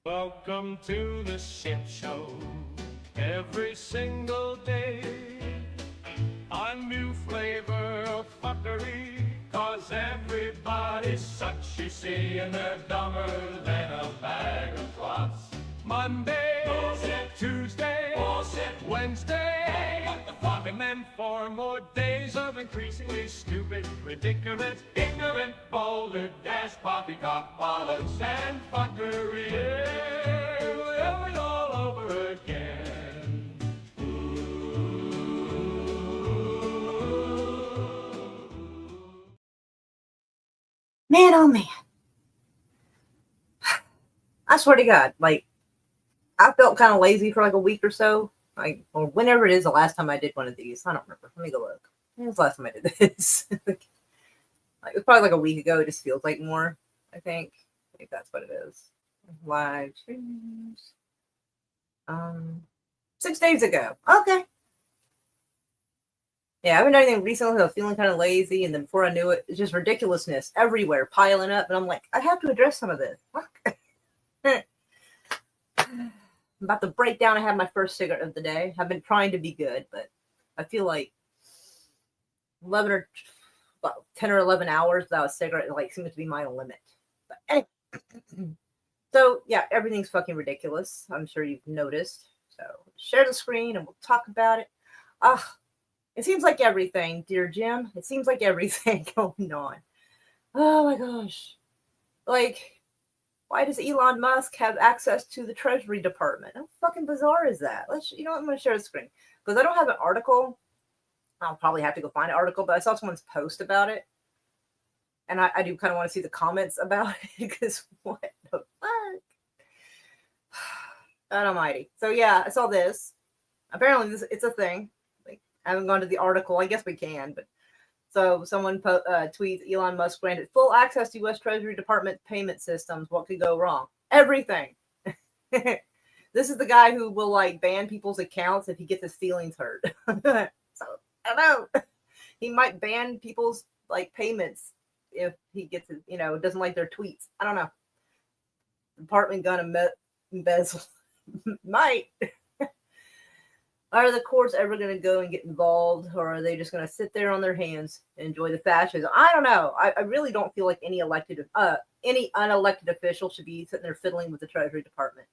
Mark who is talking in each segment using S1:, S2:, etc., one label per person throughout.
S1: Welcome to the shit show. Every single day, a new flavor of fuckery. Cause everybody's such, you see, and they're dumber than a bag of clots. Monday, bullshit. Tuesday, bullshit. Wednesday, hey, what the fuck? And then 4 more days of increasingly stupid, ridiculous, ignorant, boulder, dash, poppycock, bollocks, and fuckery. Yeah, we'll have it all over again.
S2: Man, oh man. I swear to God, like, I felt kind of lazy for like a week or so. Like, or whenever it is the last time I did one of these. I don't remember. Let me go look. When was the last time I did this? Like, it was probably like a week ago. It just feels like more, I think. I think that's what it is. Live streams. 6 days ago. Okay. Yeah, I haven't done anything recently. I was feeling kind of lazy, and then before I knew it, it's just ridiculousness everywhere piling up. And I'm like, I have to address some of this. Fuck. I'm about to break down. I had my first cigarette of the day. I've been trying to be good, but I feel like 11 or about 10 or 11 hours without a cigarette like seems to be my limit. But anyway, so yeah, everything's fucking ridiculous. I'm sure you've noticed. So share the screen and we'll talk about it. It seems like everything, dear Jim. It seems like everything going on. Oh my gosh. Like, why does Elon Musk have access to the Treasury Department? How fucking bizarre is that? You know what? I'm going to share the screen because I don't have an article. I'll probably have to go find an article, but I saw someone's post about it. And I do kind of want to see the comments about it because what the fuck? God almighty. So yeah, I saw this. Apparently it's a thing. Like, I haven't gone to the article. I guess we can, but so someone tweets, Elon Musk granted full access to U.S. Treasury Department payment systems. What could go wrong? Everything. This is the guy who will like ban people's accounts if he gets his feelings hurt. So I don't know. He might ban people's like payments if he gets his, doesn't like their tweets. I don't know. Department gonna embezzle. Might. Are the courts ever going to go and get involved, or are they just going to sit there on their hands and enjoy the fascism? I don't know. I really don't feel like any unelected official should be sitting there fiddling with the Treasury Department.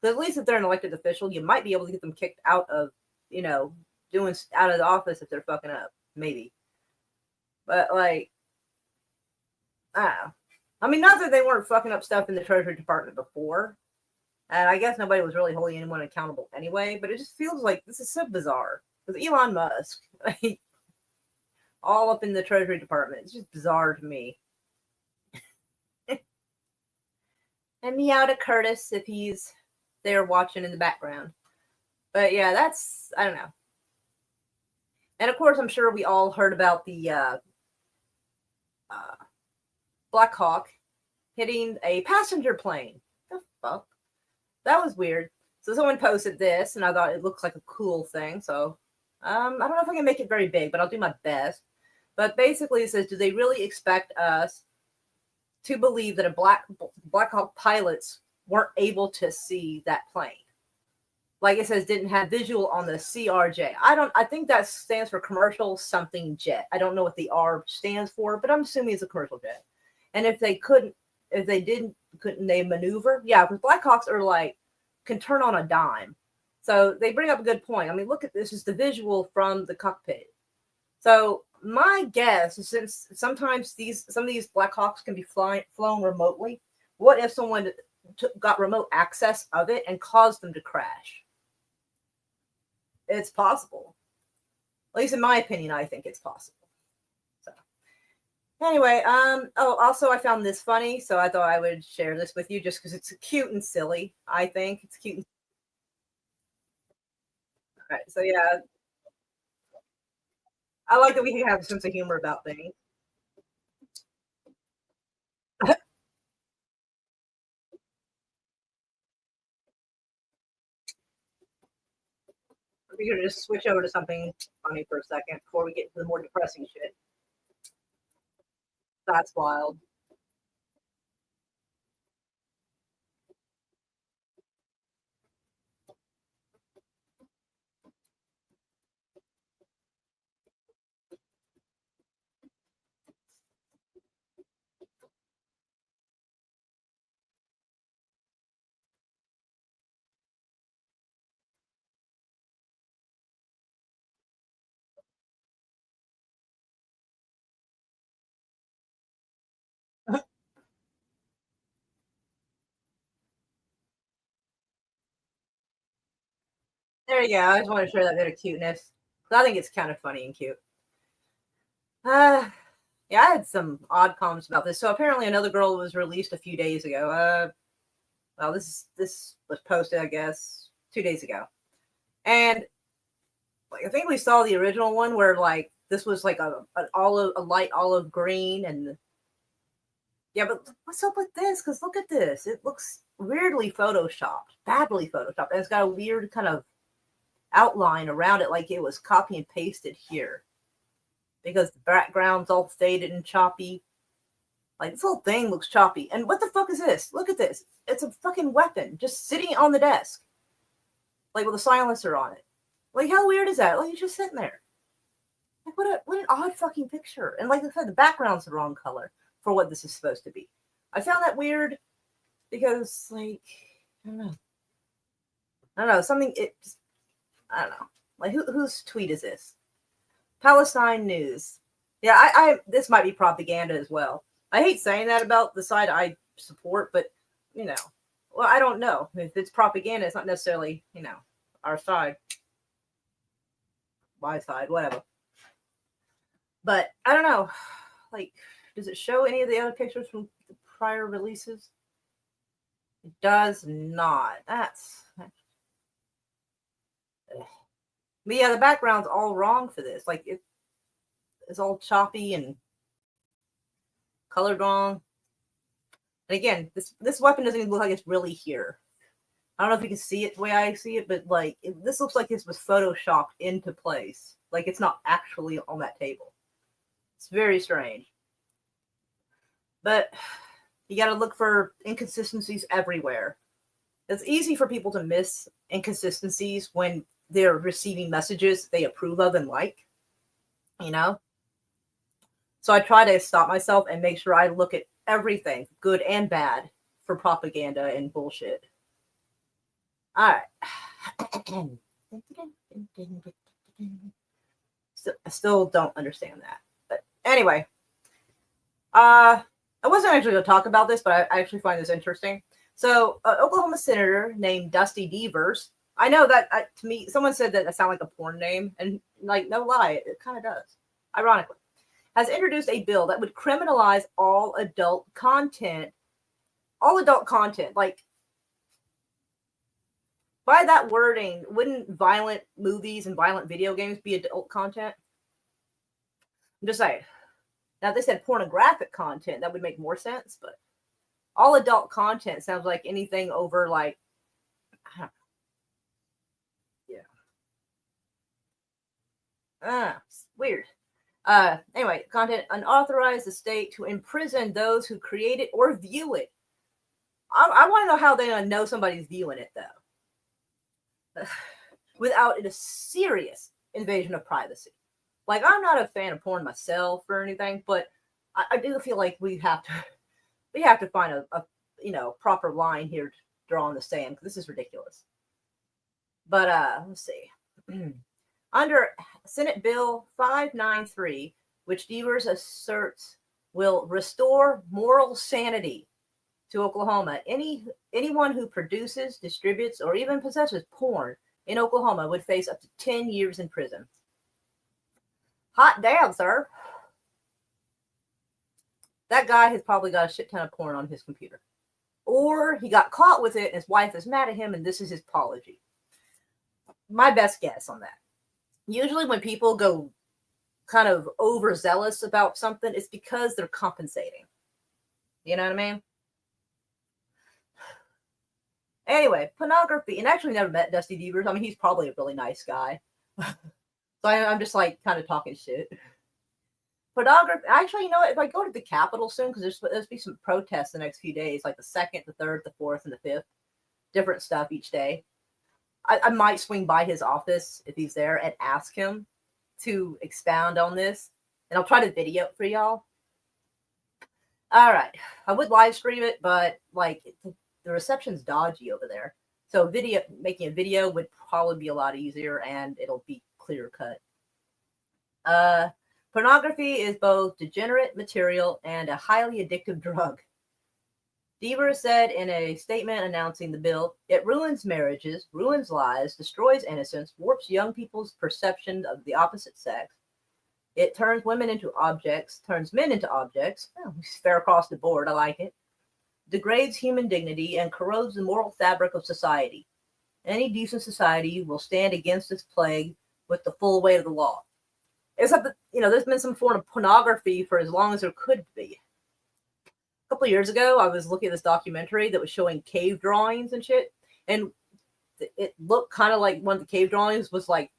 S2: But at least if they're an elected official, you might be able to get them kicked out of, doing out of the office if they're fucking up, maybe. But like, I don't know. I mean, not that they weren't fucking up stuff in the Treasury Department before. And I guess nobody was really holding anyone accountable anyway, but it just feels like this is so bizarre. Because Elon Musk, like, all up in the Treasury Department, it's just bizarre to me. And meow to Curtis if he's there watching in the background. But yeah, I don't know. And of course, I'm sure we all heard about the Black Hawk hitting a passenger plane. The fuck? That was weird. So someone posted this, and I thought it looks like a cool thing. So I don't know if I can make it very big, but I'll do my best. But basically, it says, do they really expect us to believe that Black Hawk pilots weren't able to see that plane? Like it says, didn't have visual on the CRJ. I think that stands for commercial something jet. I don't know what the R stands for, but I'm assuming it's a commercial jet. And if they couldn't they maneuver? Yeah, because Blackhawks are like, can turn on a dime. So they bring up a good point. I mean, look at this. Is the visual from the cockpit. So my guess is, since sometimes some of these Blackhawks can be flown remotely, what if someone got remote access of it and caused them to crash? It's possible. At least in my opinion, I think it's possible. So anyway, also I found this funny, so I thought I would share this with you just because it's cute and silly. I think it's cute. All right, so yeah, I like that we can have a sense of humor about things. We're gonna just switch over to something funny for a second before we get to the more depressing shit. That's wild. There you go. I just want to share that bit of cuteness. I think it's kind of funny and cute. Yeah, I had some odd comments about this. So apparently another girl was released a few days ago. Well, this was posted, I guess, 2 days ago. And like I think we saw the original one where like this was like a light olive green, and yeah, but what's up with this? Because look at this. It looks weirdly photoshopped, badly photoshopped, and it's got a weird kind of outline around it, like it was copy and pasted here. Because the background's all faded and choppy. Like this whole thing looks choppy. And what the fuck is this? Look at this. It's a fucking weapon just sitting on the desk. Like with a silencer on it. Like how weird is that? Like it's just sitting there. Like what an odd fucking picture. And like I said, the background's the wrong color for what this is supposed to be. I found that weird because like I don't know. Something I don't know. Like whose tweet is this? Palestine News. Yeah, I this might be propaganda as well. I hate saying that about the side I support, but well, I don't know. If it's propaganda, it's not necessarily, our side. My side, whatever. But I don't know. Like, does it show any of the other pictures from the prior releases? It does not. But yeah, the background's all wrong for this. Like it's all choppy and colored wrong. And again, this weapon doesn't even look like it's really here. I don't know if you can see it the way I see it, but like this looks like this was photoshopped into place. Like it's not actually on that table. It's very strange. But you got to look for inconsistencies everywhere. It's easy for people to miss inconsistencies when they're receiving messages they approve of and like, So I try to stop myself and make sure I look at everything, good and bad, for propaganda and bullshit. All right. I still don't understand that. But anyway, I wasn't actually going to talk about this, but I actually find this interesting. So, Oklahoma senator named Dusty Devers. I know that to me, someone said that sounded like a porn name, and like no lie, it kind of does. Ironically, has introduced a bill that would criminalize all adult content. All adult content, like by that wording, wouldn't violent movies and violent video games be adult content? I'm just saying. Now, if they said pornographic content, that would make more sense, but all adult content sounds like anything over like, weird. Anyway, content unauthorized the state to imprison those who create it or view it. I want to know how they know somebody's viewing it though, without a serious invasion of privacy. Like I'm not a fan of porn myself or anything, but I do feel like we have to find a proper line here to draw in the sand because this is ridiculous. But let's see. Under Senate Bill 593, which Devers asserts will restore moral sanity to Oklahoma, anyone who produces, distributes, or even possesses porn in Oklahoma would face up to 10 years in prison. Hot damn, sir. That guy has probably got a shit ton of porn on his computer. Or he got caught with it and his wife is mad at him and this is his apology. My best guess on that. Usually when people go kind of overzealous about something, it's because they're compensating. You know what I mean? Anyway, pornography. And I actually never met Dusty Devers. I mean, he's probably a really nice guy. So I'm just like kind of talking shit. Pornography. Actually, you know what? If I go to the Capitol soon, because there's be some protests the next few days, like the 2nd, the 3rd, the 4th, and the 5th. Different stuff each day. I might swing by his office if he's there and ask him to expound on this. And I'll try to video it for y'all. All right. I would live stream it, but like the reception's dodgy over there. So making a video would probably be a lot easier and it'll be clear cut. Pornography is both degenerate material and a highly addictive drug. Devers said in a statement announcing the bill, it ruins marriages, ruins lives, destroys innocence, warps young people's perception of the opposite sex. It turns women into objects, turns men into objects. Oh, fair across the board. I like it. Degrades human dignity and corrodes the moral fabric of society. Any decent society will stand against this plague with the full weight of the law. Except that, there's been some form of pornography for as long as there could be. A couple of years ago, I was looking at this documentary that was showing cave drawings and shit, and it looked kind of like one of the cave drawings was like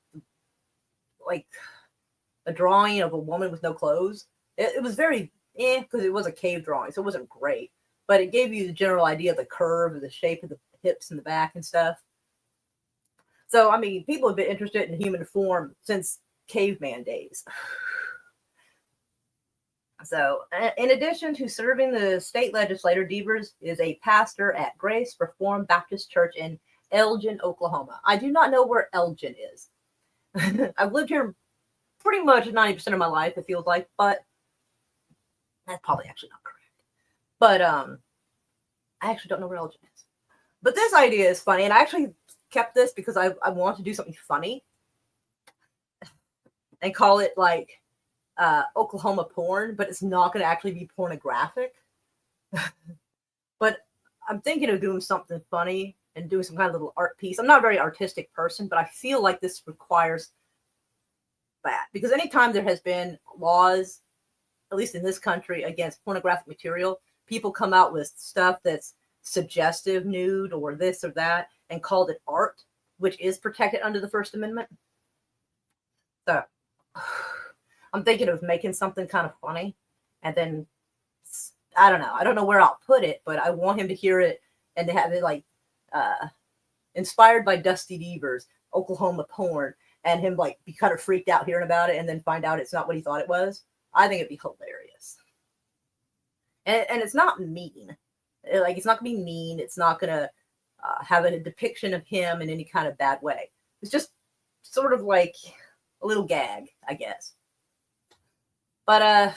S2: a drawing of a woman with no clothes. It was very because it was a cave drawing, so it wasn't great, but it gave you the general idea of the curve of the shape of the hips and the back and stuff. So, I mean, people have been interested in human form since caveman days. So, in addition to serving the state legislature, Devers is a pastor at Grace Reformed Baptist Church in Elgin, Oklahoma. I do not know where Elgin is. I've lived here pretty much 90% of my life, it feels like, but that's probably actually not correct. But I actually don't know where Elgin is. But this idea is funny, and I actually kept this because I want to do something funny and call it like Oklahoma porn, but it's not going to actually be pornographic. But I'm thinking of doing something funny and doing some kind of little art piece. I'm not a very artistic person, but I feel like this requires that, because anytime there has been laws, at least in this country, against pornographic material, people come out with stuff that's suggestive nude or this or that and called it art, which is protected under the First Amendment. So I'm thinking of making something kind of funny, and then I don't know where I'll put it, but I want him to hear it and to have it like inspired by Dusty Devers, Oklahoma porn, and him like be kind of freaked out hearing about it and then find out it's not what he thought it was. I think it'd be hilarious. And it's not mean. Like, it's not gonna be mean. It's not gonna have a depiction of him in any kind of bad way. It's just sort of like a little gag, I guess. But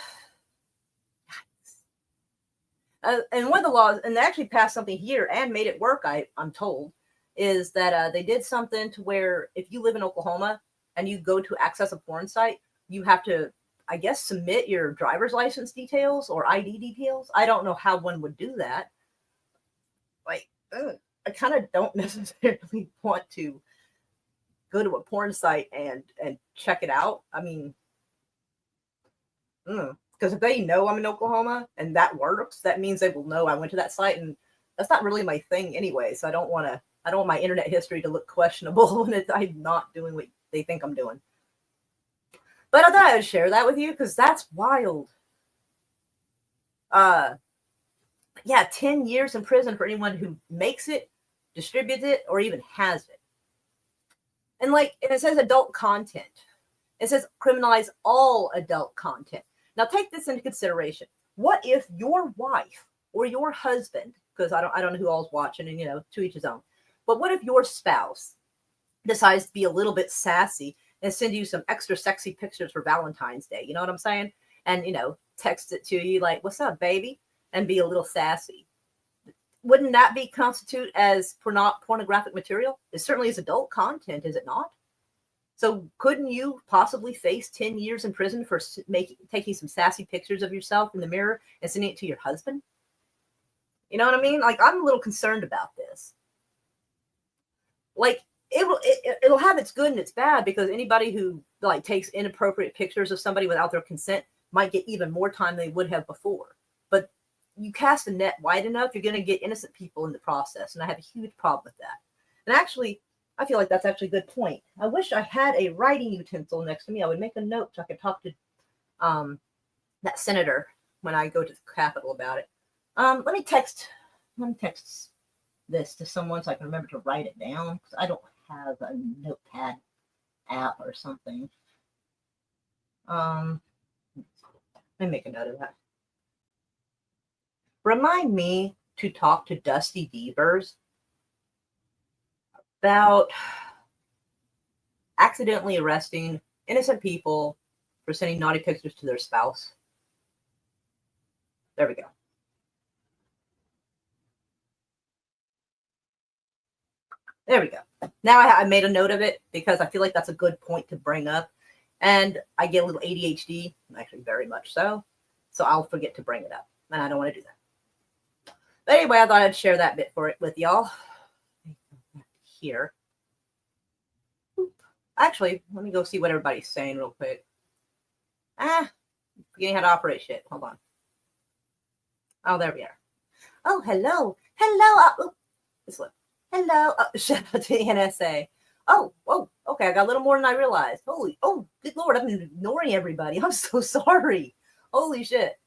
S2: and one of the laws, and they actually passed something here and made it work, I'm told, is that they did something to where if you live in Oklahoma and you go to access a porn site, you have to, I guess, submit your driver's license details or ID details. I don't know how one would do that. Like, I kind of don't necessarily want to go to a porn site and check it out. I mean, because if they know I'm in Oklahoma and that works, that means they will know I went to that site, and that's not really my thing anyway. So I don't want my internet history to look questionable when I'm not doing what they think I'm doing. But I thought I would share that with you because that's wild. 10 years in prison for anyone who makes it, distributes it, or even has it. And it says adult content. It says criminalize all adult content. Now take this into consideration. What if your wife or your husband, because I don't know who all's watching, and to each his own, but what if your spouse decides to be a little bit sassy and send you some extra sexy pictures for Valentine's Day? You know what I'm saying? And text it to you like, "What's up, baby?" and be a little sassy. Wouldn't that be constitute as pornographic material? It certainly is adult content, is it not? So couldn't you possibly face 10 years in prison for taking some sassy pictures of yourself in the mirror and sending it to your husband? You know what I mean? Like, I'm a little concerned about this. Like, it'll have its good and its bad, because anybody who takes inappropriate pictures of somebody without their consent might get even more time than they would have before. But you cast a net wide enough, you're going to get innocent people in the process. And I have a huge problem with that. And actually, I feel like that's actually a good point. I wish I had a writing utensil next to me. I would make a note so I could talk to that senator when I go to the Capitol about it. Let me text this to someone so I can remember to write it down, because I don't have a notepad app or something. Let me make a note of that. Remind me to talk to Dusty Devers about accidentally arresting innocent people for sending naughty pictures to their spouse. There we go. There we go. Now I made a note of it because I feel like that's a good point to bring up. And I get a little ADHD, actually very much so. So I'll forget to bring it up. And I don't want to do that. But anyway, I thought I'd share that bit with y'all. Here. Actually, let me go see what everybody's saying real quick. Forgetting how to operate shit. Hold on. Oh, there we are. Oh, hello. Hello. This one. Hello. Shout out to the NSA. Oh, whoa. Okay, I got a little more than I realized. Holy, oh, good Lord, I've been ignoring everybody. I'm so sorry. Holy shit.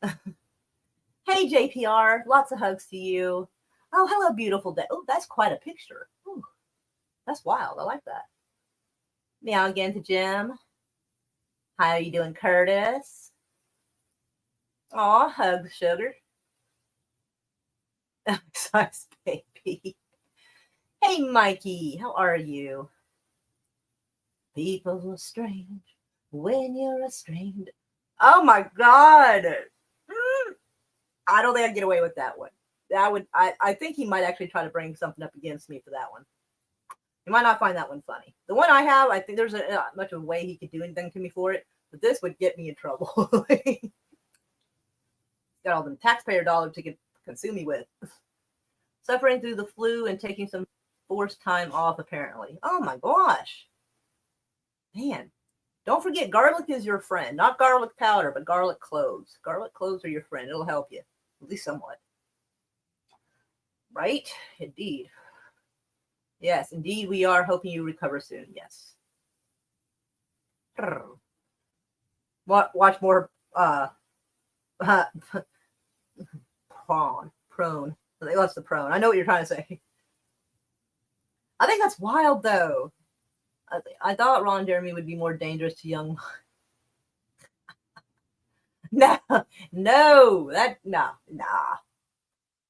S2: Hey, JPR. Lots of hugs to you. Oh, hello, beautiful day. Oh, that's quite a picture. Ooh, that's wild. I like that. Meow again to Jim. How are you doing, Curtis? Aw, hugs, sugar. Size baby. Hey, Mikey, how are you? People are strange when you're a stranger. Oh my God. I don't think I can get away with that one. I think he might actually try to bring something up against me for that one. You might not find that one funny. The one I have, I think there's not much of a way he could do anything to me for it, but this would get me in trouble. Got all them taxpayer dollars to consume me with. Suffering through the flu and taking some forced time off, apparently. Oh my gosh. Man. Don't forget, garlic is your friend. Not garlic powder, but garlic cloves. Garlic cloves are your friend. It'll help you. At least somewhat. Right? Indeed. Yes, indeed we are hoping you recover soon. Yes. Watch more prone. That's the prone. I know what you're trying to say. I think that's wild, though. I thought Ron Jeremy would be more dangerous to young. Nah.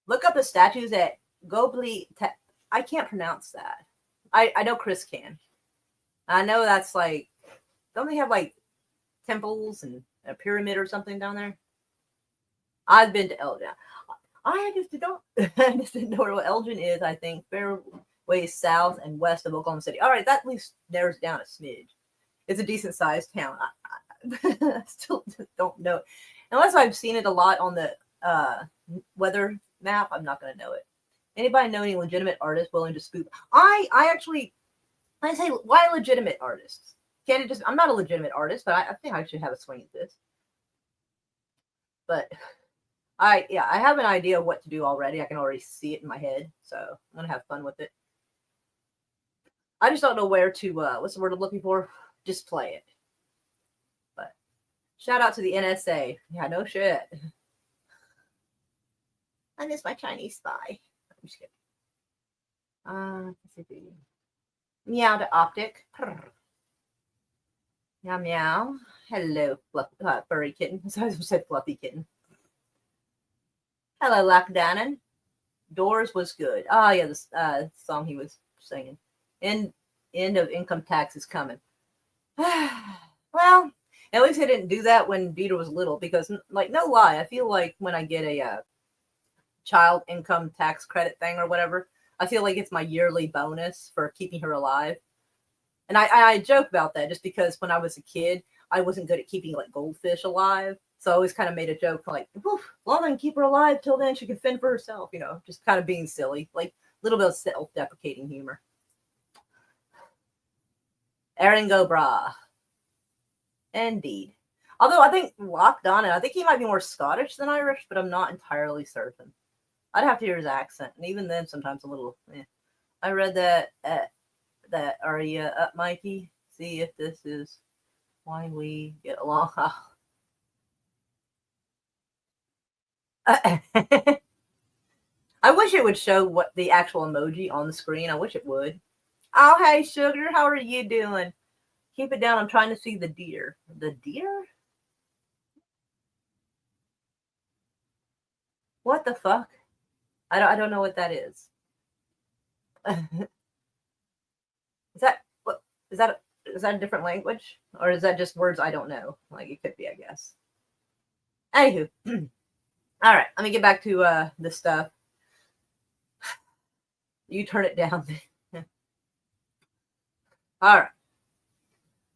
S2: Look up the statues at Gobli. I can't pronounce that. I know Chris can. I know that's like, don't they have like temples and a pyramid or something down there? I've been to Elgin. I just didn't know where Elgin is. I think fairways south and west of Oklahoma City. All right, that at least narrows down a smidge. It's a decent sized town. I still don't know. Unless I've seen it a lot on the weather map, I'm not going to know it. Anybody know any legitimate artists willing to spook? I say, why legitimate artists? Can't it just? I'm not a legitimate artist, but I think I should have a swing at this. But I have an idea of what to do already. I can already see it in my head, so I'm gonna have fun with it. I just don't know where to. What's the word I'm looking for? Display it. But shout out to the NSA. Yeah, no shit. I miss my Chinese spy. I'm just kidding. Meow to Optic. Meow meow. Hello, furry kitten. I said fluffy kitten. Hello, Lackdanon. Doors was good. Oh yeah, this song he was singing. End of income tax is coming. Well, at least I didn't do that when Dieter was little, because, like, no lie, I feel like when I get a child income tax credit thing or whatever, I feel like it's my yearly bonus for keeping her alive. And I joke about that just because when I was a kid, I wasn't good at keeping like goldfish alive. So I always kind of made a joke like, well, then keep her alive till then she can fend for herself, just kind of being silly, like a little bit of self-deprecating humor. Aaron Gobra. Indeed. Although I think Lockdown, I think he might be more Scottish than Irish, but I'm not entirely certain. I'd have to hear his accent, and even then, sometimes a little. I read that are you up, Mikey? See if this is why we get along. I wish it would show what the actual emoji on the screen. I wish it would. Oh, hey, sugar, how are you doing? Keep it down. I'm trying to see the deer. The deer? What the fuck? I don't know what that is. Is that a different language, or is that just words I don't know? Like, it could be, I guess. Anywho, all right. Let me get back to this stuff. You turn it down. All right.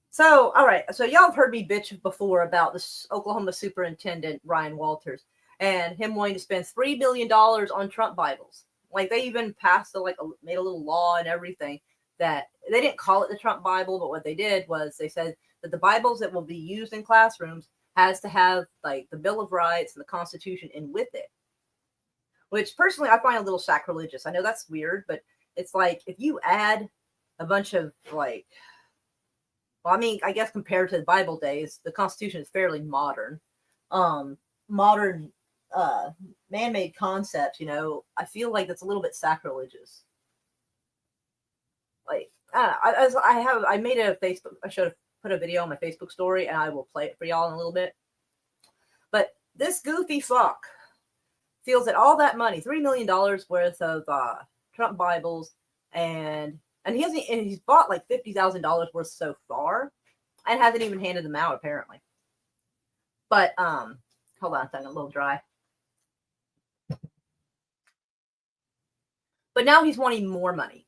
S2: So, all right. So, y'all have heard me bitch before about this Oklahoma superintendent, Ryan Walters, and him wanting to spend $3 million on Trump Bibles. Like, they even passed, made a little law and everything that they didn't call it the Trump Bible, but what they did was they said that the Bibles that will be used in classrooms has to have, like, the Bill of Rights and the Constitution in with it. Which, personally, I find a little sacrilegious. I know that's weird, but it's like, if you add a bunch of, like, well, I mean, I guess compared to the Bible days, the Constitution is fairly modern. Modern man-made concepts, I feel like that's a little bit sacrilegious. Like, I made a Facebook, I should have put a video on my Facebook story, and I will play it for y'all in a little bit. But this goofy fuck feels that all that money, $3 million worth of Trump Bibles, and he's bought like $50,000 worth so far, and hasn't even handed them out apparently. But hold on a second, a little dry. But now he's wanting more money,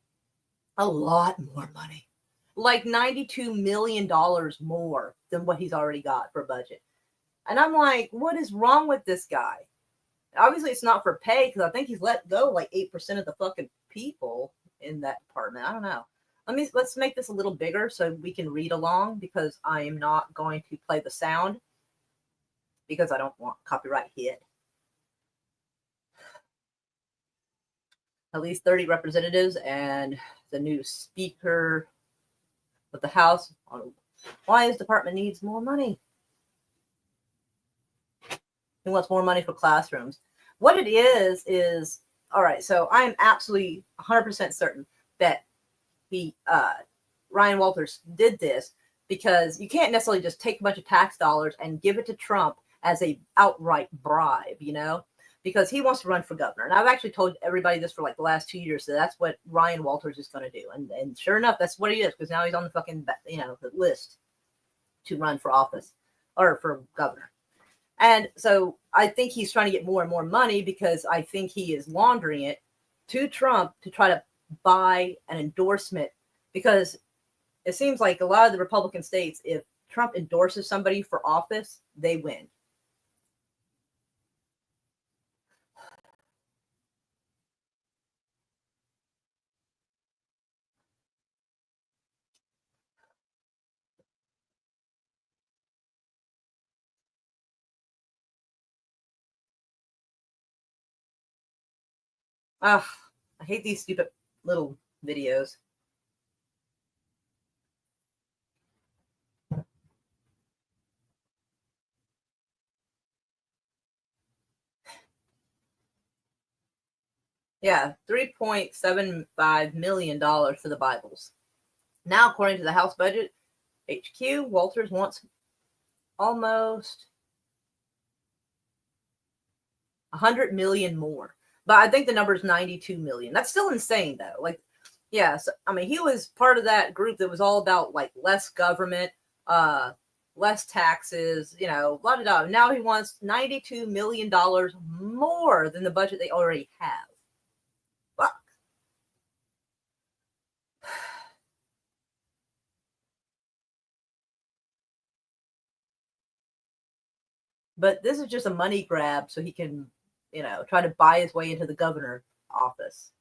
S2: a lot more money, like $92 million more than what he's already got for budget. And I'm like, what is wrong with this guy? Obviously, it's not for pay because I think he's let go like 8% of the fucking people in that department. I don't know. Let's make this a little bigger so we can read along, because I am not going to play the sound because I don't want copyright hit. At least 30 representatives and the new speaker of the House on why his department needs more money. He wants more money for classrooms. What it is, all right, so I am absolutely 100% certain that Ryan Walters did this because you can't necessarily just take a bunch of tax dollars and give it to Trump as a outright bribe, because he wants to run for governor. And I've actually told everybody this for like the last 2 years, so that's what Ryan Walters is going to do. And sure enough, that's what he is, because now he's on the fucking, the list to run for office or for governor. And so I think he's trying to get more and more money because I think he is laundering it to Trump to try to buy an endorsement, because it seems like a lot of the Republican states, if Trump endorses somebody for office, they win. Ugh, I hate these stupid little videos. Yeah, $3.75 million for the Bibles. Now, according to the House budget, HQ, Walters wants almost $100 million more. But I think the number is 92 million. That's still insane, though. Like, yeah, so, I mean, he was part of that group that was all about like less government, less taxes, blah, blah, blah. Now he wants $92 million more than the budget they already have. Fuck. But this is just a money grab so he can, try to buy his way into the governor office.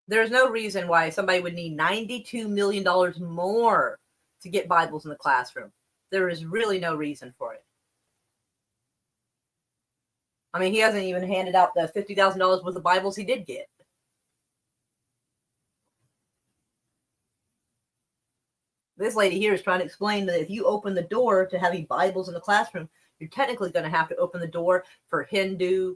S2: There's no reason why somebody would need $92 million more to get Bibles in the classroom. There is really no reason for it. I mean, he hasn't even handed out the $50,000 worth of Bibles he did get. This lady here is trying to explain that if you open the door to having Bibles in the classroom, you're technically going to have to open the door for Hindu,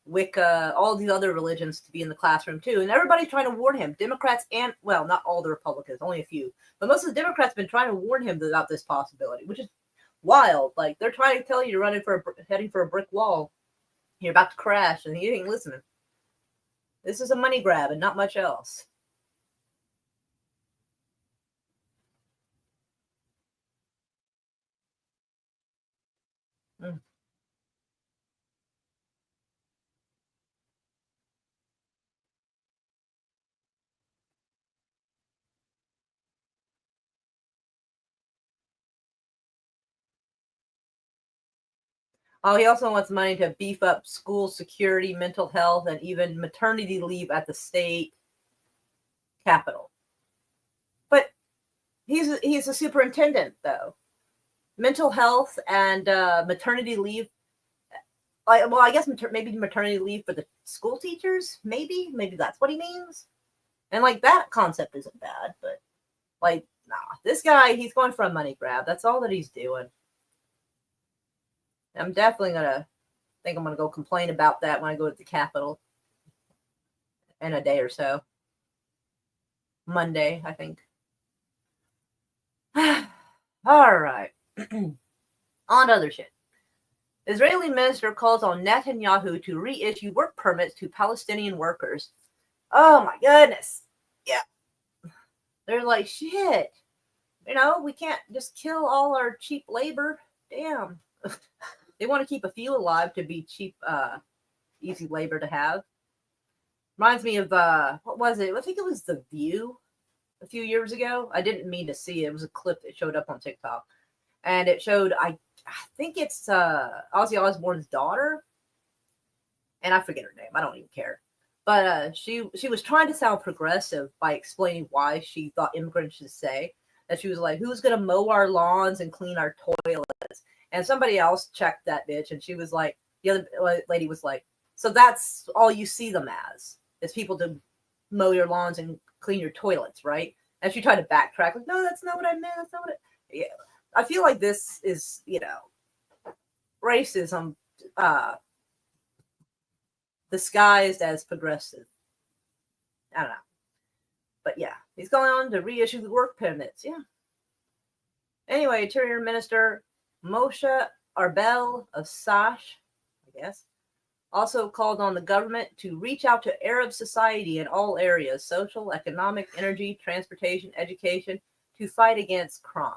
S2: Wicca, all these other religions to be in the classroom too. And everybody's trying to warn him. Democrats and, well, not all the Republicans, only a few. But most of the Democrats have been trying to warn him about this possibility, which is wild. Like, they're trying to tell you you're heading for a brick wall. You're about to crash, and you ain't listening. This is a money grab and not much else. Mm. Oh, he also wants money to beef up school security, mental health, and even maternity leave at the state capitol. But he's a superintendent, though. Mental health and maternity leave. Well, I guess maybe maternity leave for the school teachers. Maybe that's what he means. And like that concept isn't bad, but like, nah, this guy, he's going for a money grab. That's all that he's doing. I'm definitely I'm gonna go complain about that when I go to the Capitol in a day or so. Monday, I think. All right. On to other shit. Israeli minister calls on Netanyahu to reissue work permits to Palestinian workers. Oh my goodness. Yeah. They're like, shit. We can't just kill all our cheap labor. Damn. They want to keep a few alive to be cheap, easy labor to have. Reminds me of, what was it? I think it was The View a few years ago. I didn't mean to see it. It was a clip that showed up on TikTok. And it showed, I think it's Ozzy Osbourne's daughter. And I forget her name. I don't even care. But she was trying to sound progressive by explaining why she thought immigrants should stay. And she was like, who's going to mow our lawns and clean our toilets? And somebody else checked that bitch. And she was like, the other lady was like, so that's all you see them as, is people to mow your lawns and clean your toilets, right? And she tried to backtrack, like, no, that's not what I meant. That's not what it. Yeah. I feel like this is, racism disguised as progressive. I don't know. But yeah, he's going on to reissue the work permits. Yeah. Anyway, Interior Minister Moshe Arbel of Sash, I guess, also called on the government to reach out to Arab society in all areas, social, economic, energy, transportation, education, to fight against crime.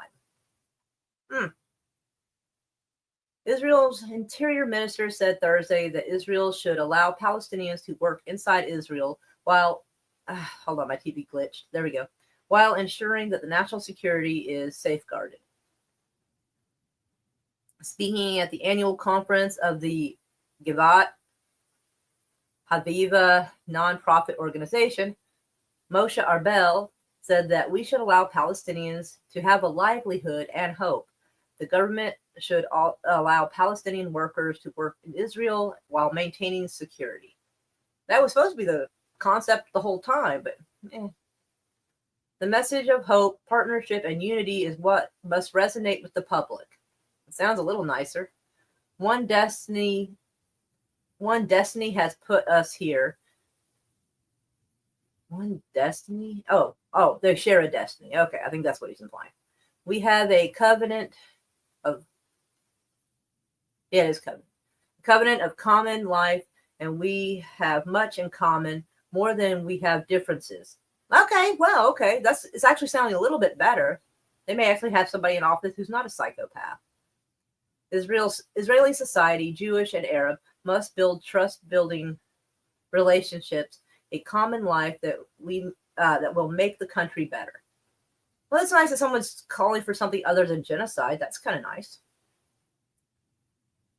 S2: Israel's interior minister said Thursday that Israel should allow Palestinians to work inside Israel while, hold on, my TV glitched. There we go. While ensuring that the national security is safeguarded. Speaking at the annual conference of the Givat Haviva nonprofit organization, Moshe Arbel said that we should allow Palestinians to have a livelihood and hope. The government should allow Palestinian workers to work in Israel while maintaining security. That was supposed to be the concept the whole time, but The message of hope, partnership, and unity is what must resonate with the public. It sounds a little nicer. One destiny has put us here. One destiny? Oh, they share a destiny. Okay, I think that's what he's implying. We have a covenant of, it is covenant of common life, and we have much in common, more than we have differences. Okay, well, okay, it's actually sounding a little bit better. They may actually have somebody in office who's not a psychopath. Israeli society, Jewish and Arab, must build trust-building relationships, a common life that will make the country better. Well, it's nice that someone's calling for something other than genocide. That's kind of nice.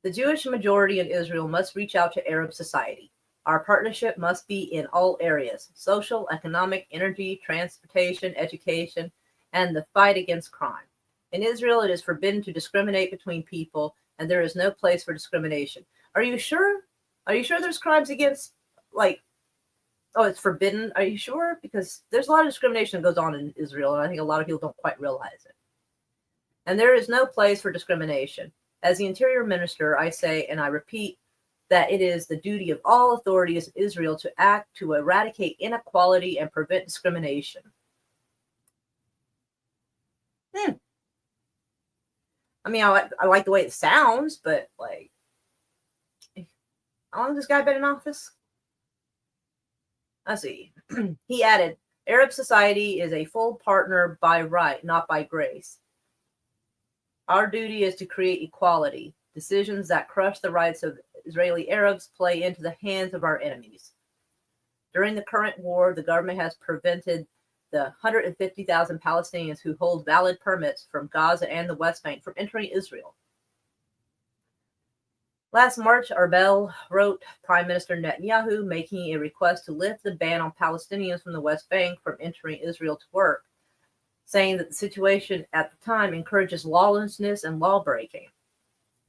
S2: The Jewish majority in Israel must reach out to Arab society. Our partnership must be in all areas: social, economic, energy, transportation, education, and the fight against crime. In Israel, it is forbidden to discriminate between people, and there is no place for discrimination. Are you sure? Are you sure there's crimes against, it's forbidden? Are you sure? Because there's a lot of discrimination that goes on in Israel, and I think a lot of people don't quite realize it. And there is no place for discrimination. As the Interior Minister, I say, and I repeat, that it is the duty of all authorities in Israel to act to eradicate inequality and prevent discrimination. I mean, I like the way it sounds, but how long has this guy been in office? Let's see. He added, Arab society is a full partner by right, not by grace. Our duty is to create equality. Decisions that crush the rights of Israeli Arabs play into the hands of our enemies. During the current war, the government has prevented the 150,000 Palestinians who hold valid permits from Gaza and the West Bank from entering Israel. Last March, Arbel wrote Prime Minister Netanyahu making a request to lift the ban on Palestinians from the West Bank from entering Israel to work, saying that the situation at the time encourages lawlessness and law-breaking.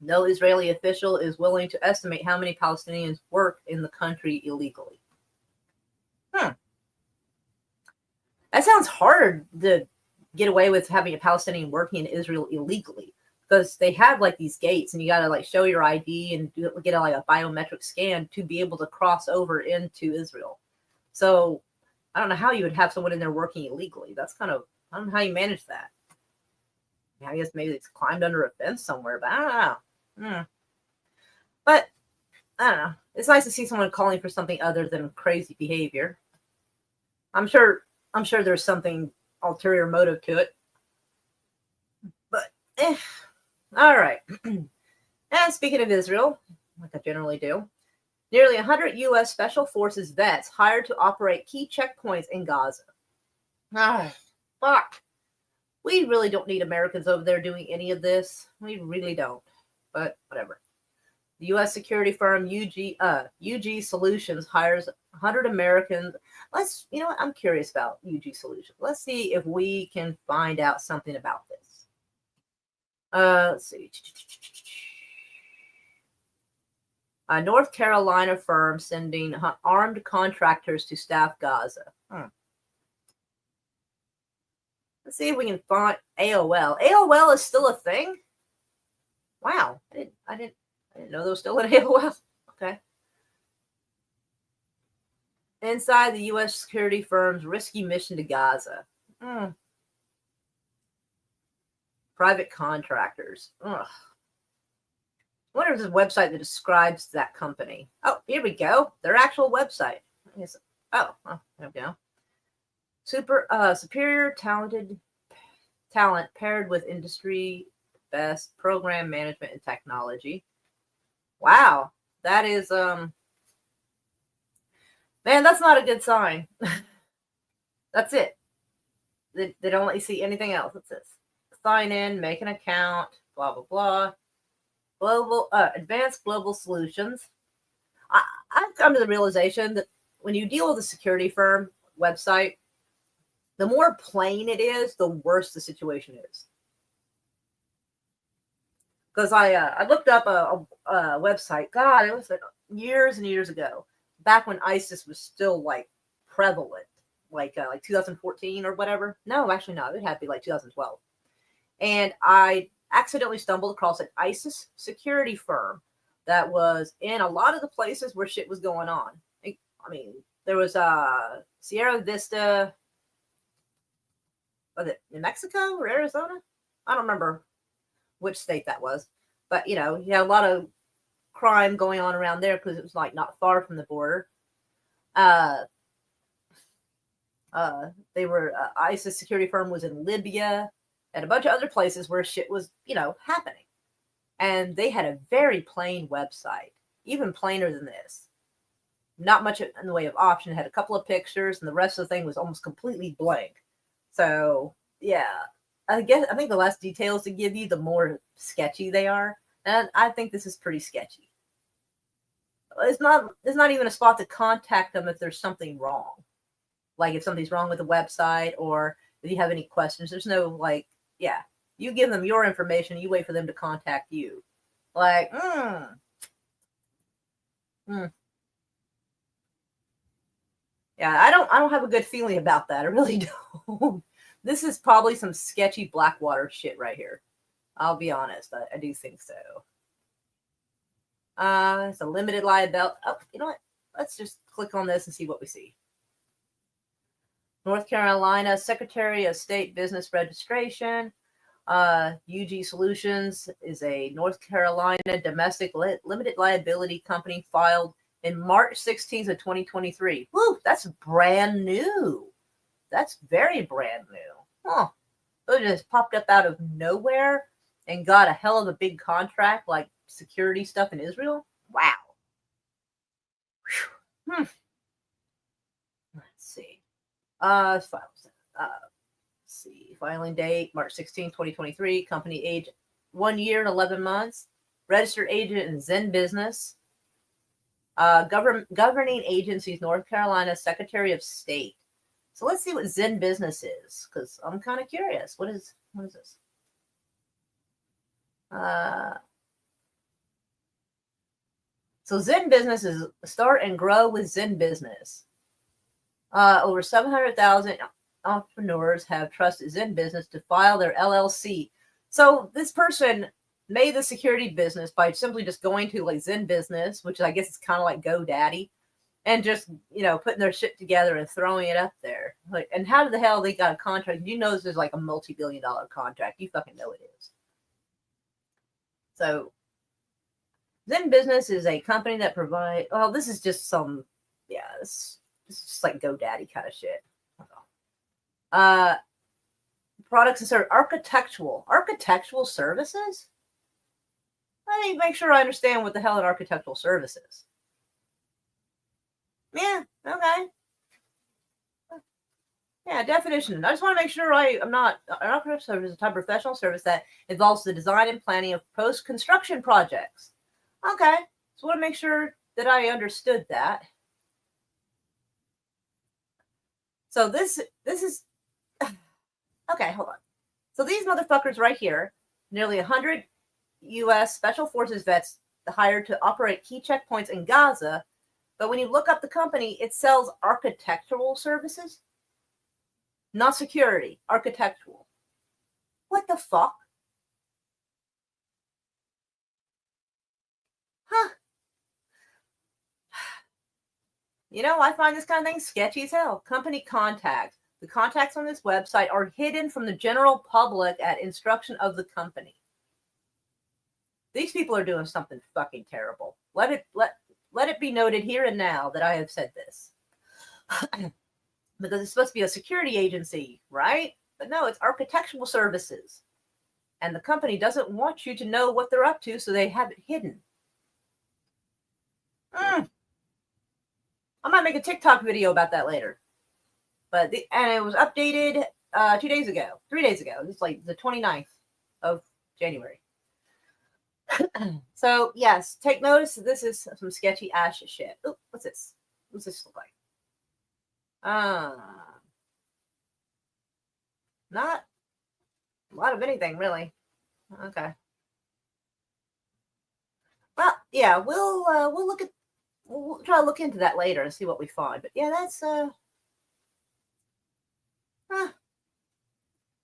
S2: No Israeli official is willing to estimate how many Palestinians work in the country illegally. That sounds hard to get away with having a Palestinian working in Israel illegally, because they have like these gates and you got to like show your ID and get like a biometric scan to be able to cross over into Israel. So I don't know how you would have someone in there working illegally. That's kind of, I don't know how you manage that. I guess maybe it's climbed under a fence somewhere, but I don't know. But I don't know. It's nice to see someone calling for something other than crazy behavior. I'm sure there's something ulterior motive to it. But all right. And speaking of Israel, like I generally do, nearly 100 U.S. Special Forces vets hired to operate key checkpoints in Gaza. Fuck. We really don't need Americans over there doing any of this. We really don't. But whatever. The U.S. security firm UG Solutions hires 100 Americans. I'm curious about UG Solutions. Let's see if we can find out something about this. Let's see. A North Carolina firm sending armed contractors to staff Gaza. Let's see if we can find AOL. AOL is still a thing? Wow. I didn't know there was still an AOL. Okay. Inside the U.S. security firm's risky mission to Gaza. Private contractors. Ugh. I wonder if there's a website that describes that company. Oh, here we go. Their actual website. There we go. Superior talent paired with industry best program management and technology. Wow. That is, man, that's not a good sign. That's it. They don't let you see anything else. It's this. Sign in, make an account, blah, blah, blah. Advanced global solutions. I've come to the realization that when you deal with a security firm website, the more plain it is, the worse the situation is. Because I looked up a website. God, it was like years and years ago, back when ISIS was still like prevalent, like 2014 or whatever. No, actually not. It had to be like 2012. And I accidentally stumbled across an ISIS security firm that was in a lot of the places where shit was going on. I mean, there was Sierra Vista, was it New Mexico or Arizona? I don't remember which state that was. But, you had a lot of crime going on around there because it was like not far from the border. ISIS security firm was in Libya and a bunch of other places where shit was, happening. And they had a very plain website, even plainer than this. Not much in the way of option. It had a couple of pictures and the rest of the thing was almost completely blank. So, yeah, I think the less details they give you, the more sketchy they are. And I think this is pretty sketchy. There's not even a spot to contact them if there's something wrong. Like if something's wrong with the website or if you have any questions, there's no you give them your information, you wait for them to contact you. Like, Yeah, I don't have a good feeling about that. I really don't. This is probably some sketchy Blackwater shit right here. I'll be honest. I do think so. It's a limited liability. Oh, you know what? Let's just click on this and see what we see. North Carolina Secretary of State Business Registration. UG Solutions is a North Carolina domestic limited liability company filed in March 16th of 2023. Woo, that's brand new. That's very brand new. Huh. It just popped up out of nowhere and got a hell of a big contract like security stuff in Israel. Wow. Let's see. Filing date, March 16, 2023. Company age 1 year and 11 months. registered agent in Zen Business, governing agencies, North Carolina Secretary of State. So let's see what Zen Business is, because I'm kind of curious. What is this? So Zen Business is start and grow with Zen Business. Over 700,000 entrepreneurs have trusted Zen Business to file their LLC. So this person made the security business by simply just going to like Zen Business, which I guess is kind of like GoDaddy, and just, putting their shit together and throwing it up there. Like, and how the hell they got a contract? You know, this is like a multi-billion-dollar contract. You fucking know it is. So Zen Business is a company that provides, well, this is just some, this is just like GoDaddy kind of shit. Products and services, architectural services? Let me make sure I understand what the hell an architectural service is. Yeah, okay. Yeah, definition. I just want to make sure I'm not, an architectural service is a type of professional service that involves the design and planning of post-construction projects. Okay, so I want to make sure that I understood that. So this is, okay, hold on. So these motherfuckers right here, nearly 100 U.S. Special Forces vets hired to operate key checkpoints in Gaza. But when you look up the company, it sells architectural services, not security, architectural. What the fuck? Huh. I find this kind of thing sketchy as hell. Company contacts. The contacts on this website are hidden from the general public at instruction of the company. These people are doing something fucking terrible. Let it be noted here and now that I have said this. Because it's supposed to be a security agency, right? But no, it's architectural services. And the company doesn't want you to know what they're up to, so they have it hidden. I might make a TikTok video about that later. And it was updated 3 days ago. It's like the 29th of January. So, yes, take notice that this is some sketchy ass shit. Oh, what's this? What's this look like? Not a lot of anything, really. Okay. Well, yeah, we'll try to look into that later and see what we find. But yeah, that's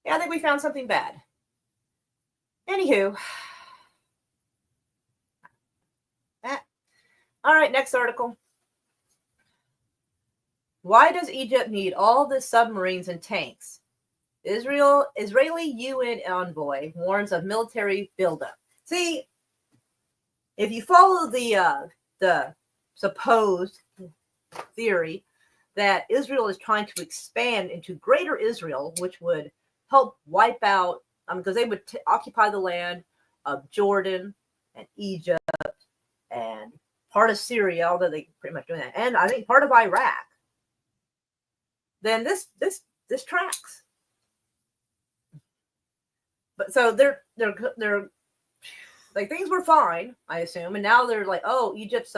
S2: yeah, I think we found something bad. Anywho. All right, next article. Why does Egypt need all the submarines and tanks? Israeli UN envoy warns of military buildup. See, if you follow the supposed theory that Israel is trying to expand into Greater Israel, which would help wipe out, because they would occupy the land of Jordan and Egypt and part of Syria, although they pretty much doing that, and I think part of Iraq. Then this tracks. But so they're like, things were fine, I assume, and now they're like, oh, Egypt's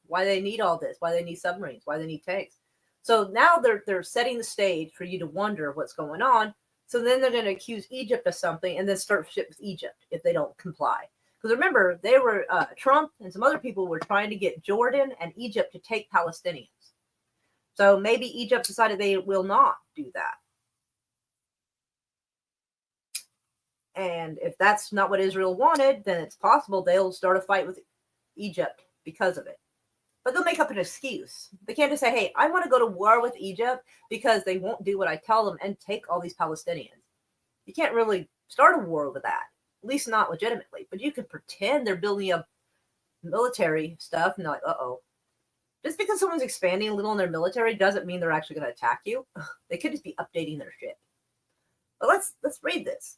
S2: why they need all this, why they need submarines, why they need tanks. So now they're setting the stage for you to wonder what's going on. So then they're going to accuse Egypt of something and then start shit with Egypt if they don't comply. Because remember, they were Trump and some other people were trying to get Jordan and Egypt to take Palestinians. So maybe Egypt decided they will not do that. And if that's not what Israel wanted, then it's possible they'll start a fight with Egypt because of it. But they'll make up an excuse. They can't just say, hey, I want to go to war with Egypt because they won't do what I tell them and take all these Palestinians. You can't really start a war with that, at least not legitimately. But you can pretend they're building up military stuff and they're like, uh-oh. Just because someone's expanding a little in their military doesn't mean they're actually going to attack you. They could just be updating their shit. But let's read this.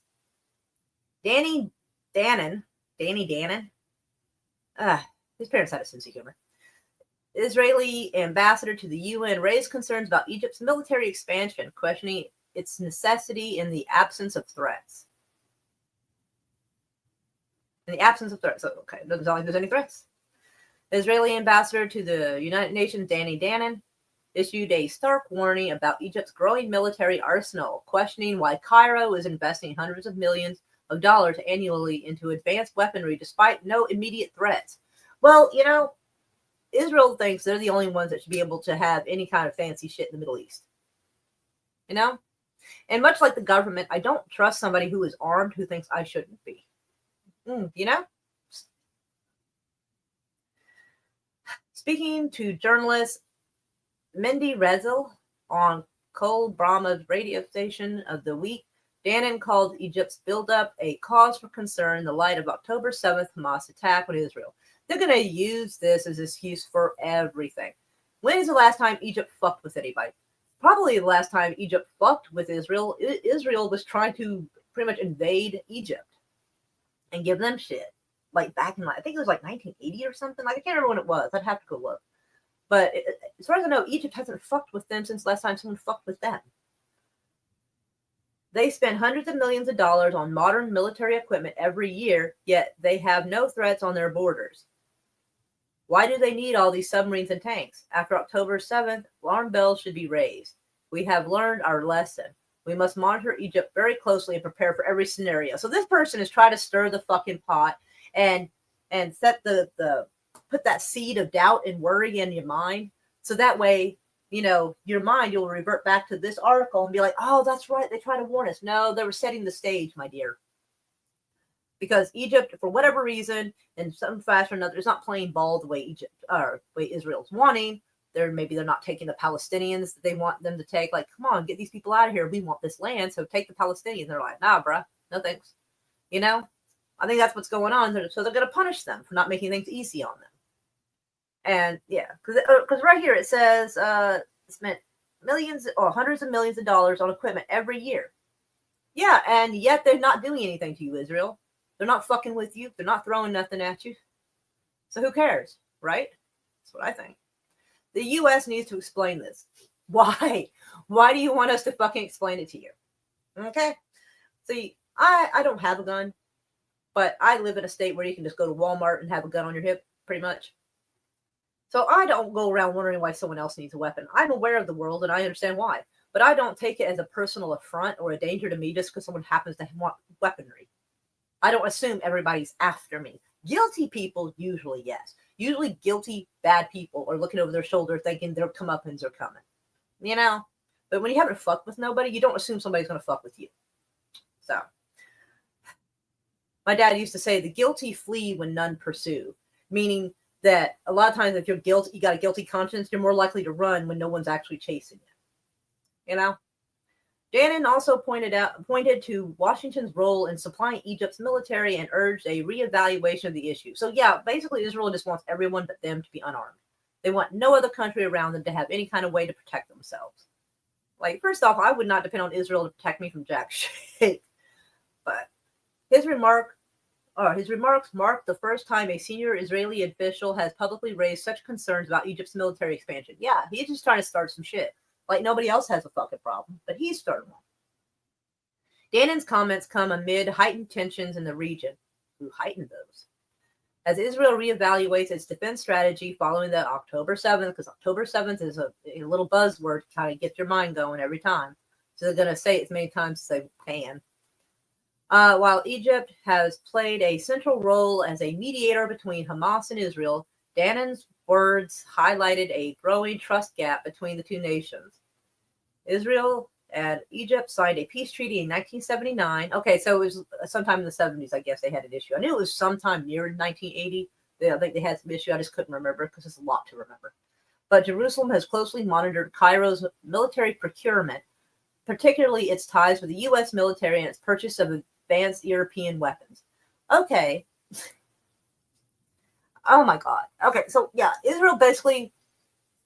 S2: Danny Dannon. His parents had a sense of humor. Israeli ambassador to the UN raised concerns about Egypt's military expansion, questioning its necessity in the absence of threats. In the absence of threats. So, okay, doesn't sound like there's any threats. The Israeli ambassador to the United Nations, Danny Danon, issued a stark warning about Egypt's growing military arsenal, questioning why Cairo is investing hundreds of millions of dollars annually into advanced weaponry despite no immediate threats. Well, Israel thinks they're the only ones that should be able to have any kind of fancy shit in the Middle East. And much like the government, I don't trust somebody who is armed who thinks I shouldn't be. Speaking to journalist Mindy Rezel on Kol Brahma's radio station of the week, Danon called Egypt's buildup a cause for concern in the light of October 7th Hamas attack on Israel. They're going to use this as an excuse for everything. When is the last time Egypt fucked with anybody? Probably the last time Egypt fucked with Israel, Israel was trying to pretty much invade Egypt and give them shit. Like back in, I think it was like 1980 or something. Like, I can't remember when it was. I'd have to go look. But as far as I know, Egypt hasn't fucked with them since last time someone fucked with them. They spend hundreds of millions of dollars on modern military equipment every year, yet they have no threats on their borders. Why do they need all these submarines and tanks? After October 7th, alarm bells should be raised. We have learned our lesson. We must monitor Egypt very closely and prepare for every scenario. So this person is trying to stir the fucking pot and set put that seed of doubt and worry in your mind. So that way, your mind, you'll revert back to this article and be like, oh, that's right. They try to warn us. No, they were setting the stage, my dear. Because Egypt, for whatever reason, in some fashion or another, is not playing ball the way Israel's wanting. Maybe they're not taking the Palestinians that they want them to take. Like, come on, get these people out of here. We want this land, so take the Palestinians. They're like, nah, bruh, no thanks. I think that's what's going on. So they're going to punish them for not making things easy on them. And yeah, because right here it says spent millions or hundreds of millions of dollars on equipment every year. Yeah, and yet they're not doing anything to you, Israel. They're not fucking with you. They're not throwing nothing at you. So who cares, right? That's what I think. The U.S. needs to explain this. Why? Why do you want us to fucking explain it to you? Okay? See, I don't have a gun, but I live in a state where you can just go to Walmart and have a gun on your hip, pretty much. So I don't go around wondering why someone else needs a weapon. I'm aware of the world and I understand why. But I don't take it as a personal affront or a danger to me just because someone happens to want weaponry. I don't assume everybody's after me. Guilty people, usually, yes. Usually guilty, bad people are looking over their shoulder thinking their comeuppance are coming. But when you haven't fucked with nobody, you don't assume somebody's going to fuck with you. So, my dad used to say, the guilty flee when none pursue. Meaning that a lot of times if you're guilty, you got a guilty conscience, you're more likely to run when no one's actually chasing you. Danon also pointed to Washington's role in supplying Egypt's military and urged a reevaluation of the issue. So yeah, basically Israel just wants everyone but them to be unarmed. They want no other country around them to have any kind of way to protect themselves. Like, first off, I would not depend on Israel to protect me from jack shit. But his remarks mark the first time a senior Israeli official has publicly raised such concerns about Egypt's military expansion. Yeah, he's just trying to start some shit. Like nobody else has a fucking problem, but he's starting one. Danon's comments come amid heightened tensions in the region. Who heightened those? As Israel reevaluates its defense strategy following the October 7th, because October 7th is a little buzzword to kind of get your mind going every time. So they're going to say it as many times as they can. While Egypt has played a central role as a mediator between Hamas and Israel, Danon's words highlighted a growing trust gap between the two nations. Israel and Egypt signed a peace treaty in 1979. Okay, so it was sometime in the 70s, I guess they had an issue. I knew it was sometime near 1980. I think they had some issue. I just couldn't remember because it's a lot to remember. But Jerusalem has closely monitored Cairo's military procurement, particularly its ties with the U.S. military and its purchase of advanced European weapons. Okay. Oh my God. Okay, so yeah, Israel basically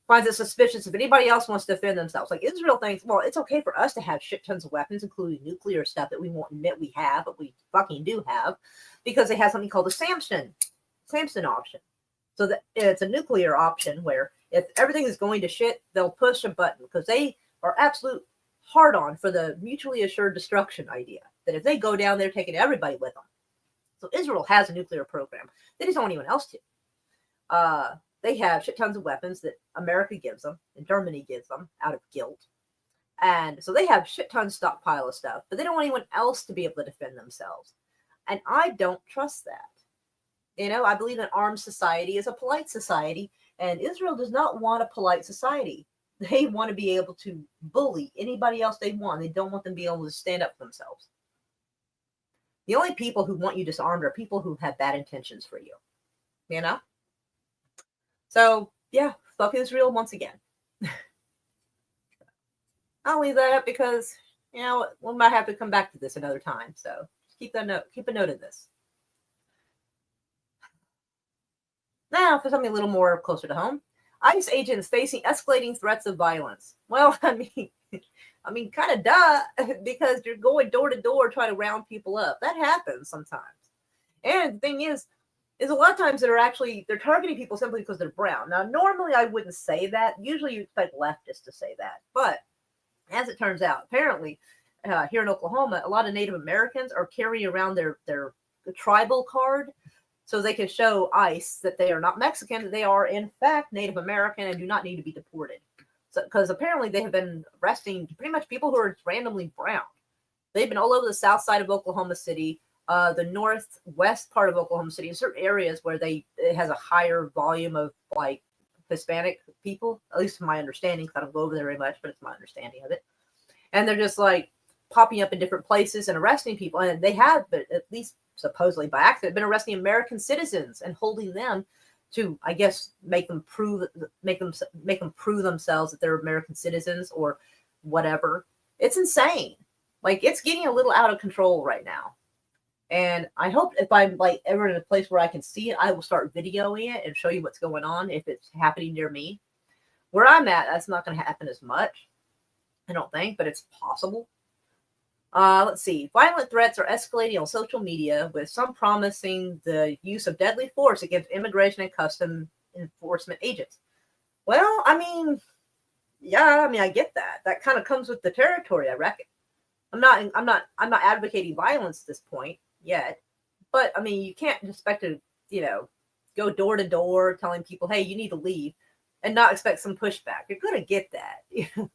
S2: finds it suspicious if anybody else wants to defend themselves. Like Israel thinks, well, it's okay for us to have shit tons of weapons, including nuclear stuff that we won't admit we have, but we fucking do have, because they have something called the Samson option. So that it's a nuclear option where if everything is going to shit, they'll push a button because they are absolute hard on for the mutually assured destruction idea. That if they go down, they're taking everybody with them. So Israel has a nuclear program. They just don't want anyone else to. They have shit tons of weapons that America gives them and Germany gives them out of guilt. And so they have shit tons stockpile of stuff, but they don't want anyone else to be able to defend themselves. And I don't trust that. I believe an armed society is a polite society, and Israel does not want a polite society. They want to be able to bully anybody else they want. They don't want them to be able to stand up for themselves. The only people who want you disarmed are people who have bad intentions for you. So, yeah, fuck Israel once again. I'll leave that up because, we might have to come back to this another time. So keep a note of this. Now, for something a little more closer to home, ICE agents facing escalating threats of violence. Well, I mean, kind of duh, because you're going door to door trying to round people up. That happens sometimes. And the thing is a lot of times they're targeting people simply because they're brown. Now, normally I wouldn't say that. Usually you expect leftists to say that. But as it turns out, apparently here in Oklahoma, a lot of Native Americans are carrying around their tribal card so they can show ICE that they are not Mexican, that they are in fact Native American and do not need to be deported. So, because apparently they have been arresting pretty much people who are randomly brown. They've been all over the south side of Oklahoma City, the northwest part of Oklahoma City, in certain areas where it has a higher volume of like Hispanic people, at least from my understanding, because I don't go over there very much, but it's my understanding of it. And they're just like popping up in different places and arresting people. And they have, but at least supposedly by accident, been arresting American citizens and holding them to, I guess, make them prove themselves that they're American citizens or whatever. It's insane. Like, it's getting a little out of control right now. And I hope if I'm like ever in a place where I can see it, I will start videoing it and show you what's going on if it's happening near me. Where I'm at, that's not going to happen as much, I don't think, but it's possible. Let's see. Violent threats are escalating on social media, with some promising the use of deadly force against immigration and custom enforcement agents. Well, I mean, I get that. That kind of comes with the territory, I reckon. I'm not advocating violence at this point yet, but I mean, you can't expect to, go door to door telling people, hey, you need to leave, and not expect some pushback. You're going to get that.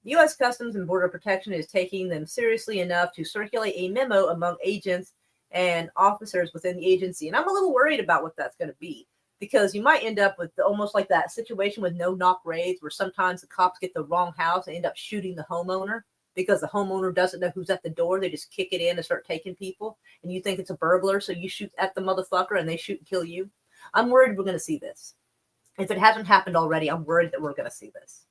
S2: U.S. Customs and Border Protection is taking them seriously enough to circulate a memo among agents and officers within the agency. And I'm a little worried about what that's going to be, because you might end up with almost like that situation with no-knock raids, where sometimes the cops get the wrong house and end up shooting the homeowner because the homeowner doesn't know who's at the door. They just kick it in and start taking people, and you think it's a burglar, so you shoot at the motherfucker and they shoot and kill you. I'm worried we're going to see this. If it hasn't happened already, I'm worried that we're going to see this,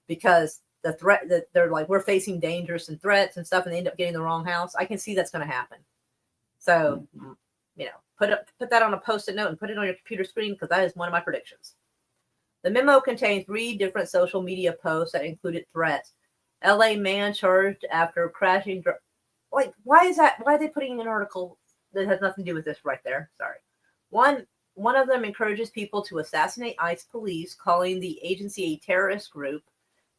S2: because the threat that they're like, we're facing dangers and threats and stuff, and they end up getting the wrong house. I can see that's going to happen. So, put that on a Post-it note and put it on your computer screen, because that is one of my predictions. The memo contained 3 different social media posts that included threats. LA man charged after crashing. Why is that? Why are they putting an article that has nothing to do with this right there? Sorry. One of them encourages people to assassinate ICE police, calling the agency a terrorist group.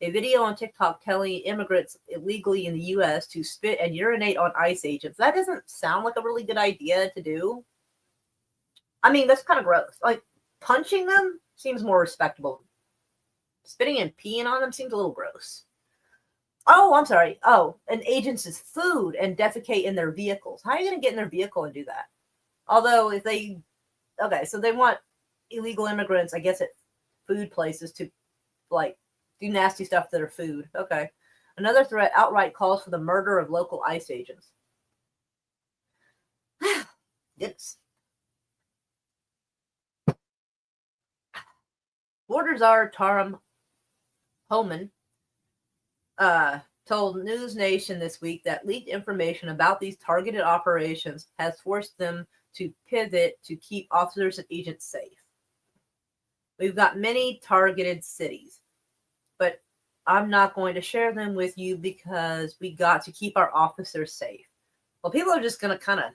S2: A video on TikTok telling immigrants illegally in the U.S. to spit and urinate on ICE agents. That doesn't sound like a really good idea to do. I mean, that's kind of gross. Like, punching them seems more respectable. Spitting and peeing on them seems a little gross. Oh, I'm sorry. Oh, an agent's food and defecate in their vehicles. How are you going to get in their vehicle and do that? Although so they want illegal immigrants, I guess, at food places to, like, do nasty stuff to their food. Okay. Another threat outright calls for the murder of local ICE agents. Yes. Border czar Taram Homan told News Nation this week that leaked information about these targeted operations has forced them to pivot to keep officers and agents safe. We've got many targeted cities, but I'm not going to share them with you because we got to keep our officers safe. Well, people are just going to kind of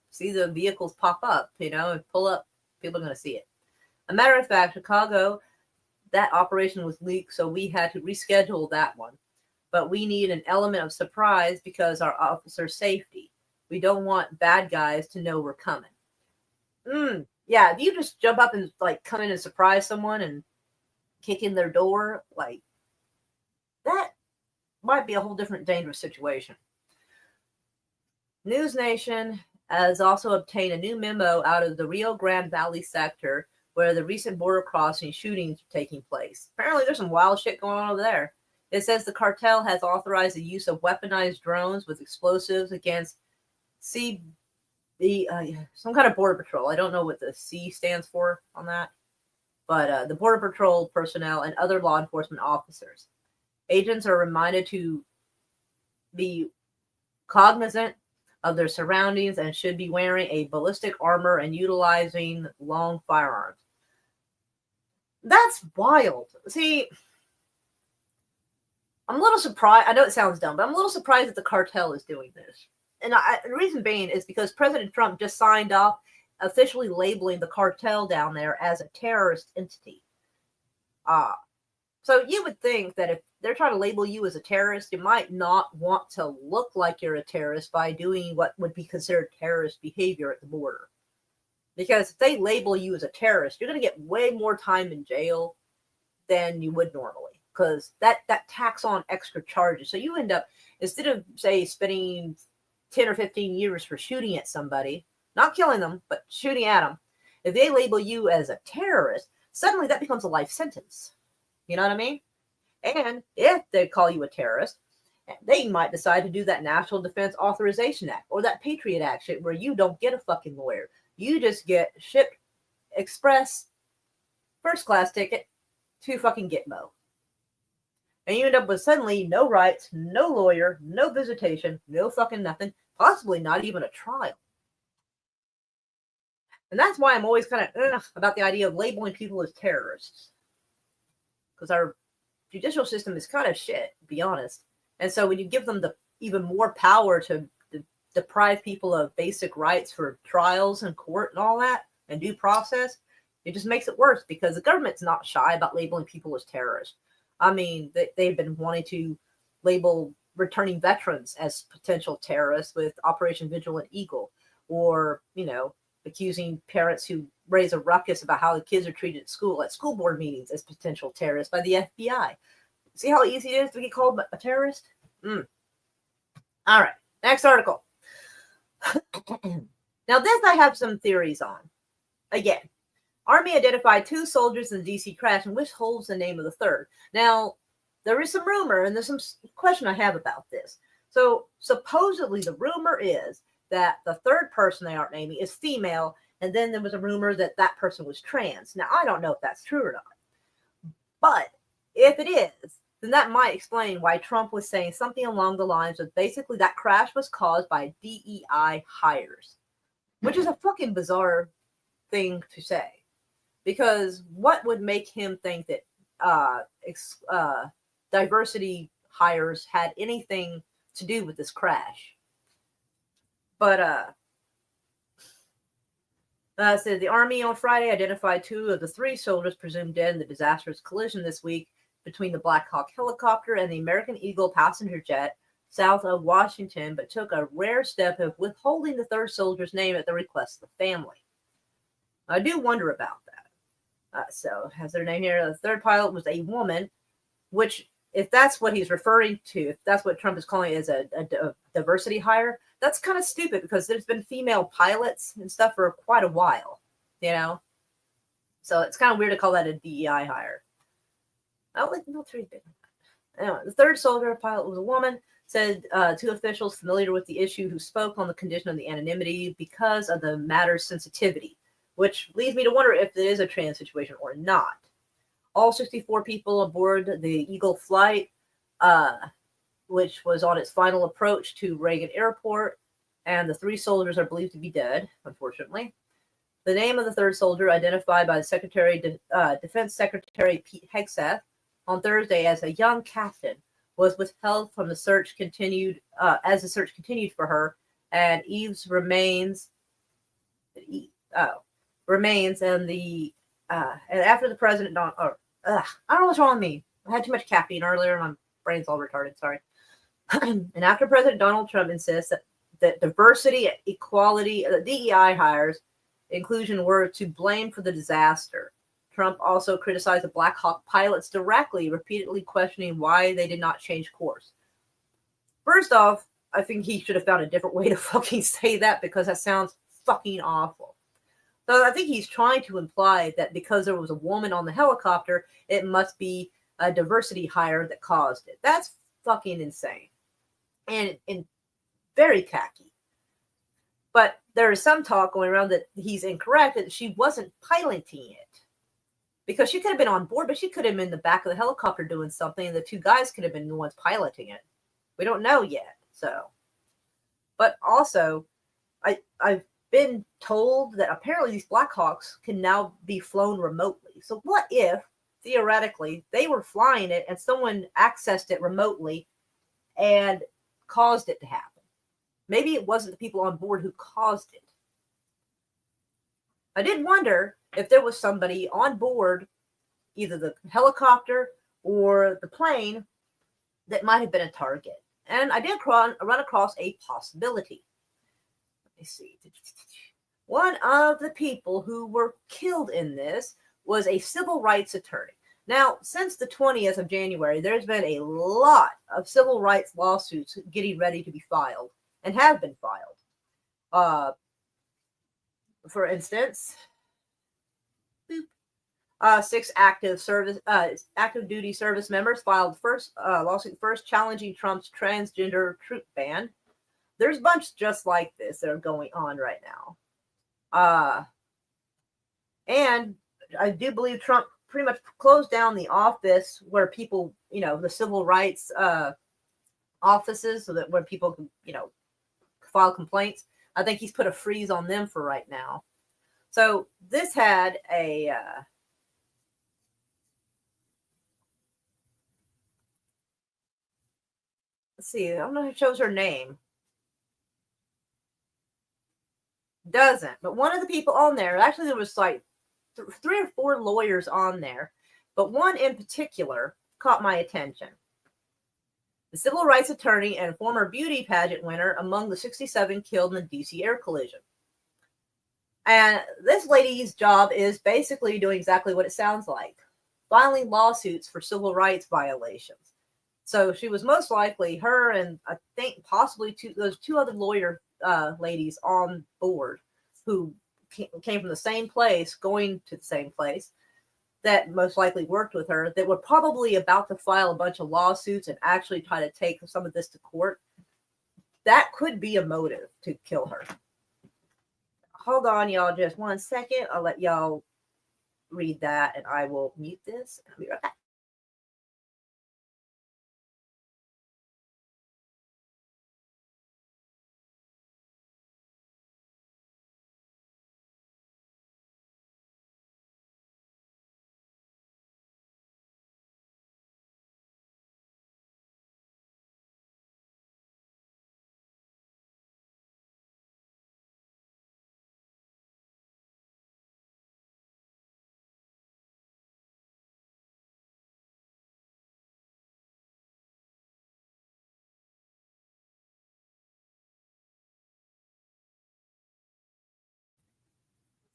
S2: see the vehicles pop up, and pull up. People are going to see it. A matter of fact, Chicago, that operation was leaked, so we had to reschedule that one. But we need an element of surprise because our officers' safety. We don't want bad guys to know we're coming. Yeah, if you just jump up and like come in and surprise someone and kick in their door, like that might be a whole different dangerous situation. News Nation has also obtained a new memo out of the Rio Grande Valley sector where the recent border crossing shootings are taking place. Apparently there's some wild shit going on over there. It says the cartel has authorized the use of weaponized drones with explosives against some kind of border patrol. I don't know what the C stands for on that, but the border patrol personnel and other law enforcement officers. Agents are reminded to be cognizant of their surroundings and should be wearing a ballistic armor and utilizing long firearms. That's wild. See, I'm a little surprised. I know it sounds dumb, but I'm a little surprised that the cartel is doing this. And the reason being is because President Trump just signed off officially labeling the cartel down there as a terrorist entity. So you would think that if they're trying to label you as a terrorist, you might not want to look like you're a terrorist by doing what would be considered terrorist behavior at the border. Because if they label you as a terrorist, you're going to get way more time in jail than you would normally. Because that tacks on extra charges. So you end up, instead of, say, spending 10 or 15 years for shooting at somebody, not killing them, but shooting at them, if they label you as a terrorist, suddenly that becomes a life sentence. You know what I mean? And if they call you a terrorist, they might decide to do that National Defense Authorization Act or that Patriot Act shit where you don't get a fucking lawyer. You just get shipped express first class ticket to fucking Gitmo. And you end up with suddenly no rights, no lawyer, no visitation, no fucking nothing, possibly not even a trial. And that's why I'm always kind of about the idea of labeling people as terrorists. Because our judicial system is kind of shit, to be honest. And so when you give them the even more power to deprive people of basic rights for trials and court and all that, and due process, it just makes it worse because the government's not shy about labeling people as terrorists. I mean, they've been wanting to label returning veterans as potential terrorists with Operation Vigilant Eagle, or, accusing parents who raise a ruckus about how the kids are treated at school board meetings as potential terrorists by the FBI. See how easy it is to get called a terrorist? All right, next article. Now this I have some theories on. Again, Army identified 2 soldiers in the DC crash, and which holds the name of the third. Now, there is some rumor, and there's some question I have about this. So supposedly the rumor is that the third person they aren't naming is female, and then there was a rumor that that person was trans. Now, I don't know if that's true or not. But if it is, then that might explain why Trump was saying something along the lines of basically that crash was caused by DEI hires, which is a fucking bizarre thing to say. Because what would make him think that diversity hires had anything to do with this crash? But said the Army on Friday identified 2 of the 3 soldiers presumed dead in the disastrous collision this week between the Black Hawk helicopter and the American Eagle passenger jet south of Washington, but took a rare step of withholding the third soldier's name at the request of the family. I do wonder about that. So, has their name here? The third pilot was a woman, which, if that's what he's referring to, if that's what Trump is calling it as a diversity hire, that's kind of stupid because there's been female pilots and stuff for quite a while, So it's kind of weird to call that a DEI hire. I don't think the military's big. Anyway, the third soldier pilot was a woman, said 2 officials familiar with the issue who spoke on the condition of the anonymity because of the matter's sensitivity, which leads me to wonder if it is a trans situation or not. All 64 people aboard the Eagle flight, which was on its final approach to Reagan Airport, and the 3 soldiers are believed to be dead, unfortunately. The name of the third soldier, identified by the Defense Secretary Pete Hegseth on Thursday as a young captain, was withheld from the search continued as the search continued for her, and Eve's remains and the and after the president I don't know what's wrong with me. I had too much caffeine earlier and my brain's all retarded, sorry. And after President Donald Trump insists that that diversity, equality, DEI hires, inclusion were to blame for the disaster. Trump also criticized the Black Hawk pilots directly, repeatedly questioning why they did not change course. First off, I think he should have found a different way to fucking say that, because that sounds fucking awful. So I think he's trying to imply that because there was a woman on the helicopter, it must be a diversity hire that caused it. That's fucking insane. And very tacky. But there is some talk going around that he's incorrect, that she wasn't piloting it. Because she could have been on board, but she could have been in the back of the helicopter doing something, and the two guys could have been the ones piloting it. We don't know yet. So, but also, I've been told that apparently these Black Hawks can now be flown remotely. So what if, theoretically, they were flying it and someone accessed it remotely and caused it to happen? Maybe it wasn't the people on board who caused it. I did wonder if there was somebody on board, either the helicopter or the plane, that might have been a target. And I did run across a possibility. Let me see. One of the people who were killed in this was a civil rights attorney. Now, since the 20th of January, there's been a lot of civil rights lawsuits getting ready to be filed and have been filed. For instance, 6 active duty service members filed lawsuit first challenging Trump's transgender troop ban. There's a bunch just like this that are going on right now. And I do believe Trump pretty much closed down the office where people, the civil rights offices, so that where people can, file complaints. I think he's put a freeze on them for right now. So this had a let's see, I don't know if it shows her name. Doesn't, but one of the people on there, actually there was like 3 or 4 lawyers on there, but one in particular caught my attention. The civil rights attorney and former beauty pageant winner among the 67 killed in the DC air collision. And this lady's job is basically doing exactly what it sounds like, filing lawsuits for civil rights violations. So she was most likely, her and I think possibly those 2 other lawyer ladies on board who came from the same place, going to the same place, that most likely worked with her, that were probably about to file a bunch of lawsuits and actually try to take some of this to court. That could be a motive to kill her. Hold on, y'all, just 1 second. I'll let y'all read that, and I will mute this. I'll be right back.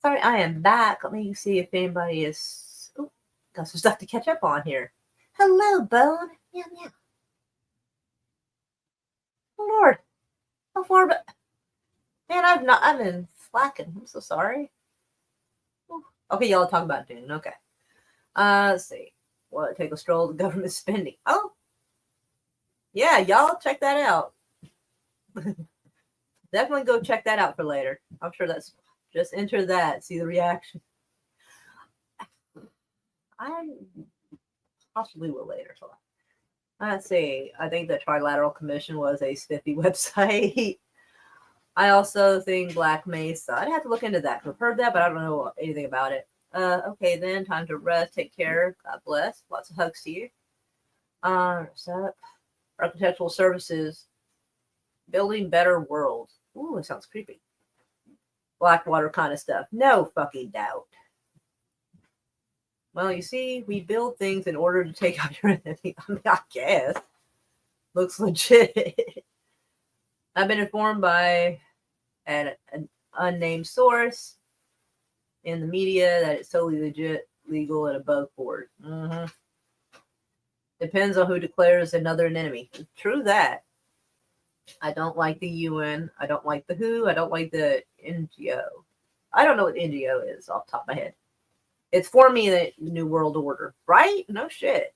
S2: Sorry, I am back. Let me see if anybody is... Oh, got some stuff to catch up on here. Hello, Bone. Meow, meow. Oh, Lord. How far back? Man, I've been slacking. I'm so sorry. Ooh. Okay, y'all talk about Dune. Okay. Let's see. Well, take a stroll at government spending. Oh. Yeah, y'all check that out. Definitely go check that out for later. I'm sure that's... Just enter that, see the reaction. I possibly will later. So let's see. I think the Trilateral Commission was a spiffy website. I also think Black Mesa. I'd have to look into that. I've heard that, but I don't know anything about it. Okay, then time to rest. Take care. God bless. Lots of hugs to you. Architectural services. Building better world. Ooh, it sounds creepy. Blackwater kind of stuff. No fucking doubt. Well, you see, we build things in order to take out your enemy. I mean, I guess. Looks legit. I've been informed by an unnamed source in the media that it's totally legit, legal, and above board. Depends on who declares another an enemy. True that. I don't like the UN. I don't like the WHO. I don't like the NGO. I don't know what NGO is off the top of my head. It's for me the New World Order, right? No shit.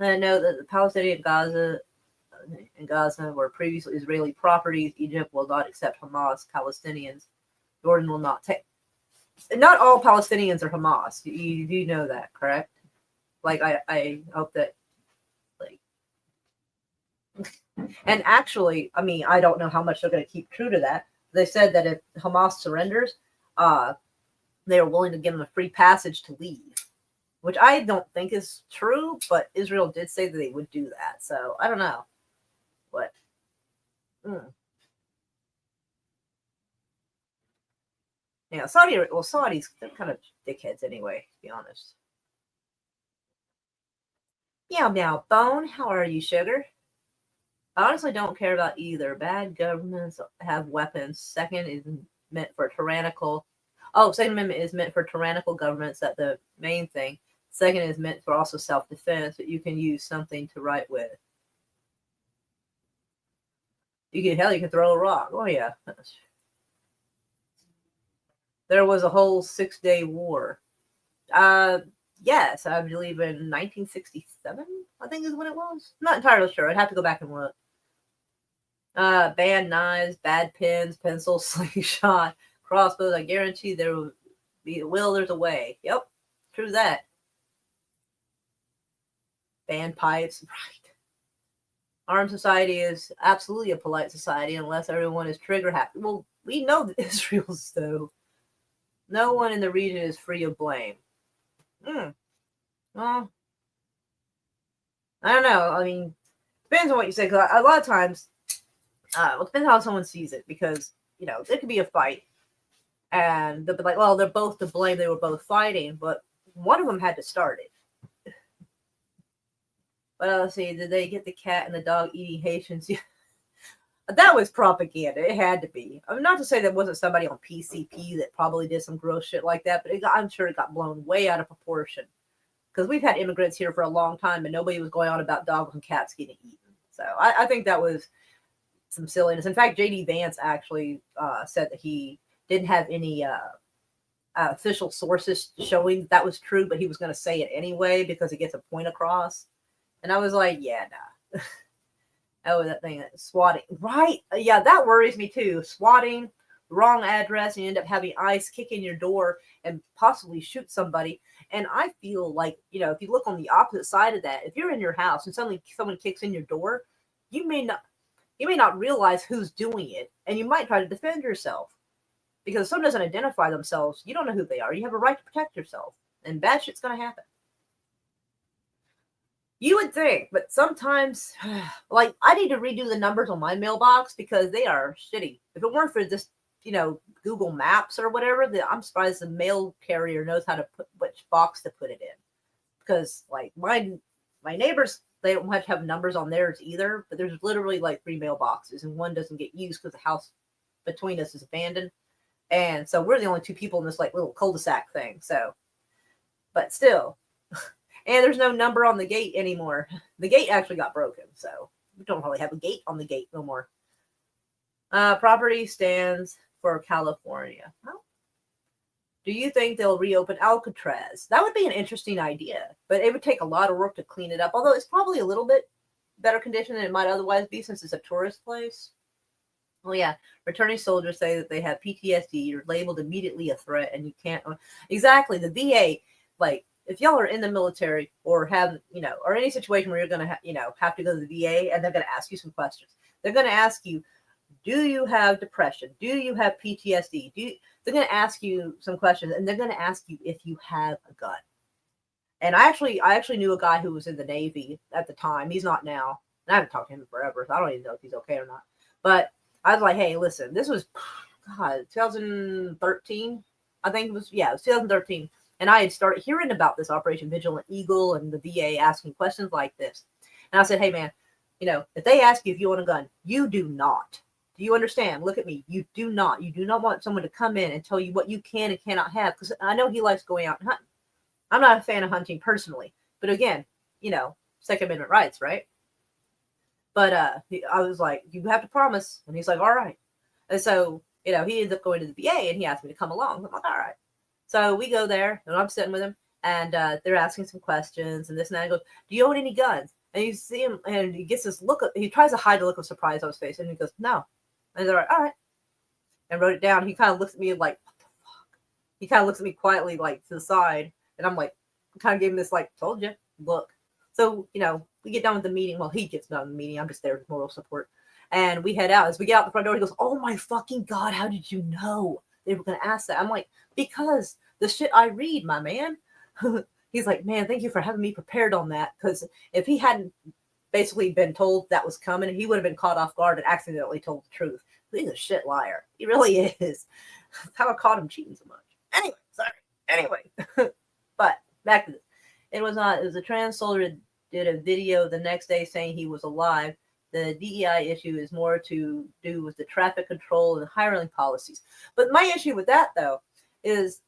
S2: I know that the Palestinian Gaza were previously Israeli properties. Egypt will not accept Hamas Palestinians. Jordan will not take. Not all Palestinians are Hamas. You do know that, correct? Like I hope that, like, and actually, I mean, I don't know how much they're going to keep true to that. They said that if Hamas surrenders, they are willing to give them a free passage to leave, which I don't think is true, but Israel did say that they would do that. So I don't know. What? Yeah, Saudis, they're kind of dickheads anyway, to be honest. Meow meow bone, how are you, sugar? I honestly don't care about either. Bad governments have weapons. Second is meant for tyrannical. Oh, Second Amendment is meant for tyrannical governments. That's the main thing. Second is meant for also self-defense, but you can use something to write with. You can throw a rock. Oh yeah. There was a whole 6-day war. Yes, I believe in 1967, I think is when it was. I'm not entirely sure. I'd have to go back and look. Banned knives, bad pens, pencils, slingshot, crossbows. I guarantee there will be a will, there's a way. Yep, true that. Banned pipes, right. Armed society is absolutely a polite society unless everyone is trigger happy. Well, we know that Israel's though. No one in the region is free of blame. Well, I don't know. I mean, depends on what you say. Because a lot of times, it depends how someone sees it. Because, there could be a fight. And they'll be like, well, they're both to blame. They were both fighting. But one of them had to start it. But let's see. Did they get the cat and the dog eating Haitians? That was propaganda. It had to be. I mean, not to say there wasn't somebody on PCP that probably did some gross shit like that, but I'm sure it got blown way out of proportion. Because we've had immigrants here for a long time, and nobody was going on about dogs and cats getting eaten. So I think that was some silliness. In fact, J.D. Vance actually said that he didn't have any official sources showing that was true, but he was going to say it anyway because it gets a point across. And I was like, yeah, nah. Oh, that thing, swatting. Right. Yeah, that worries me too. Swatting, wrong address, and you end up having ICE kick in your door and possibly shoot somebody. And I feel like, if you look on the opposite side of that, if you're in your house and suddenly someone kicks in your door, you may not realize who's doing it, and you might try to defend yourself. Because if someone doesn't identify themselves, you don't know who they are. You have a right to protect yourself. And bad shit's going to happen. You would think, but sometimes, like, I need to redo the numbers on my mailbox because they are shitty. If it weren't for this, Google Maps or whatever, I'm surprised the mail carrier knows how to put which box to put it in. Because, like, my neighbors, they don't have to have numbers on theirs either, but there's literally like 3 mailboxes, and one doesn't get used because the house between us is abandoned. And so we're the only 2 people in this, like, little cul-de-sac thing. So, but still. And there's no number on the gate anymore. The gate actually got broken, so we don't really have a gate on the gate no more. Property stands for California. Well, do you think they'll reopen Alcatraz? That would be an interesting idea, but it would take a lot of work to clean it up, although it's probably a little bit better condition than it might otherwise be since it's a tourist place. Well, yeah, returning soldiers say that they have PTSD. You're labeled immediately a threat, and you can't. Exactly, the VA, like, if y'all are in the military or have, or any situation where you're going to, have to go to the VA and they're going to ask you some questions. They're going to ask you, do you have depression? Do you have PTSD? They're going to ask you some questions, and they're going to ask you if you have a gun. And I actually knew a guy who was in the Navy at the time. He's not now. And I haven't talked to him forever, so I don't even know if he's okay or not. But I was like, hey, listen, this was, 2013. I think it was 2013. And I had started hearing about this Operation Vigilant Eagle and the VA asking questions like this. And I said, hey, man, if they ask you if you want a gun, you do not. Do you understand? Look at me. You do not. You do not want someone to come in and tell you what you can and cannot have. Because I know he likes going out and hunting. I'm not a fan of hunting personally. But again, Second Amendment rights, right? But I was like, you have to promise. And he's like, all right. And so, he ends up going to the VA and he asked me to come along. I'm like, all right. So we go there and I'm sitting with him and they're asking some questions and this and that. I go, do you own any guns? And you see him and he gets this look. He tries to hide a look of surprise on his face and he goes, no. And they're like, all right. And wrote it down. He kind of looks at me like, what the fuck? He kind of looks at me quietly, like to the side. And I'm like, kind of gave him this, like, told you, look. So, we get done with the meeting. Well, he gets done with the meeting. I'm just there with moral support. And we head out. As we get out the front door, he goes, oh my fucking God, how did you know they were going to ask that? I'm like, because the shit I read, my man. He's like, man, thank you for having me prepared on that. Because if he hadn't basically been told that was coming, he would have been caught off guard and accidentally told the truth. He's a shit liar. He really is. That's how I caught him cheating so much. Anyway, sorry. Anyway. But back to this. It was a trans soldier did a video the next day saying he was alive. The DEI issue is more to do with the traffic control and hiring policies. But my issue with that, though, is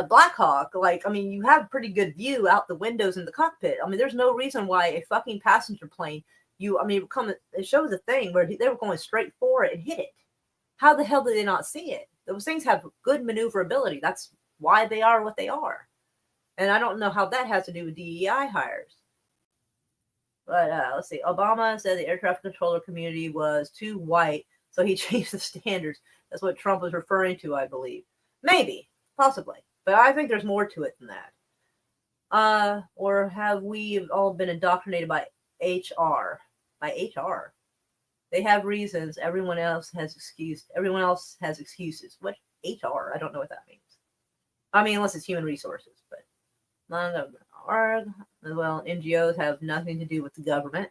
S2: Black Hawk, you have a pretty good view out the windows in the cockpit. There's no reason why a fucking passenger plane, it shows a thing where they were going straight for it and hit it. How the hell did they not see it? Those things have good maneuverability. That's why they are what they are. And I don't know how that has to do with DEI hires. But let's see. Obama said the air traffic controller community was too white, so he changed the standards. That's what Trump was referring to, I believe. Maybe. Possibly. But I think there's more to it than that. Or have we all been indoctrinated by HR? By HR. They have reasons. Everyone else has excuses. What HR? I don't know what that means. Unless it's human resources, but non-government. Well, NGOs have nothing to do with the government.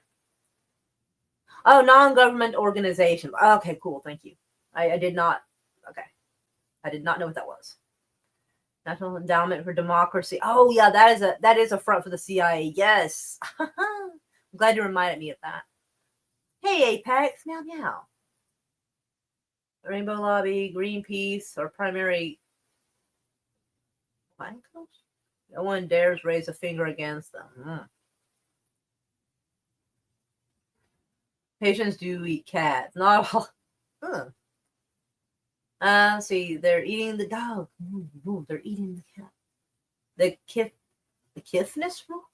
S2: Oh, non-government organizations. Okay, cool. Thank you. I did not. Okay. I did not know what that was. National Endowment for Democracy. Oh, yeah, that is a front for the CIA. Yes. I'm glad you reminded me of that. Hey, Apex. Meow, meow. Rainbow Lobby, Greenpeace, or primary blankos? No one dares raise a finger against them. Patients do eat cats. Not all. See, they're eating the dog. They're eating the cat. The kiffness rule?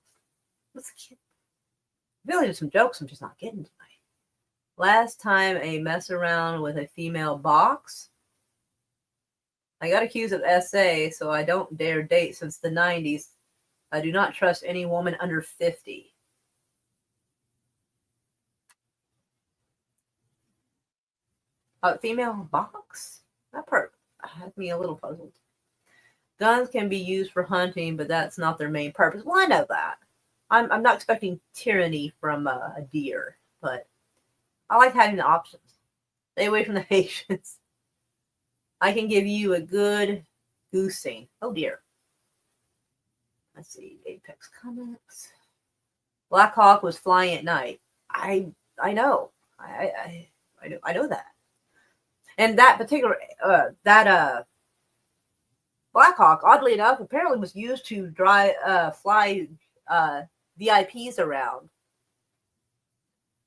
S2: What's the kiff? I feel like there's some jokes I'm just not getting tonight. Last time a mess around with a female box. I got accused of SA, so I don't dare date since the 90s. I do not trust any woman under 50. Female box? That part had me a little puzzled. Guns can be used for hunting, but that's not their main purpose. Well, I know that. I'm not expecting tyranny from a deer, but I like having the options. Stay away from the Haitians. I can give you a good goosing. Oh dear. Let's see. Apex comments. Black Hawk was flying at night. I know. I know that. And that particular Black Hawk, oddly enough, apparently was used to fly VIPs around.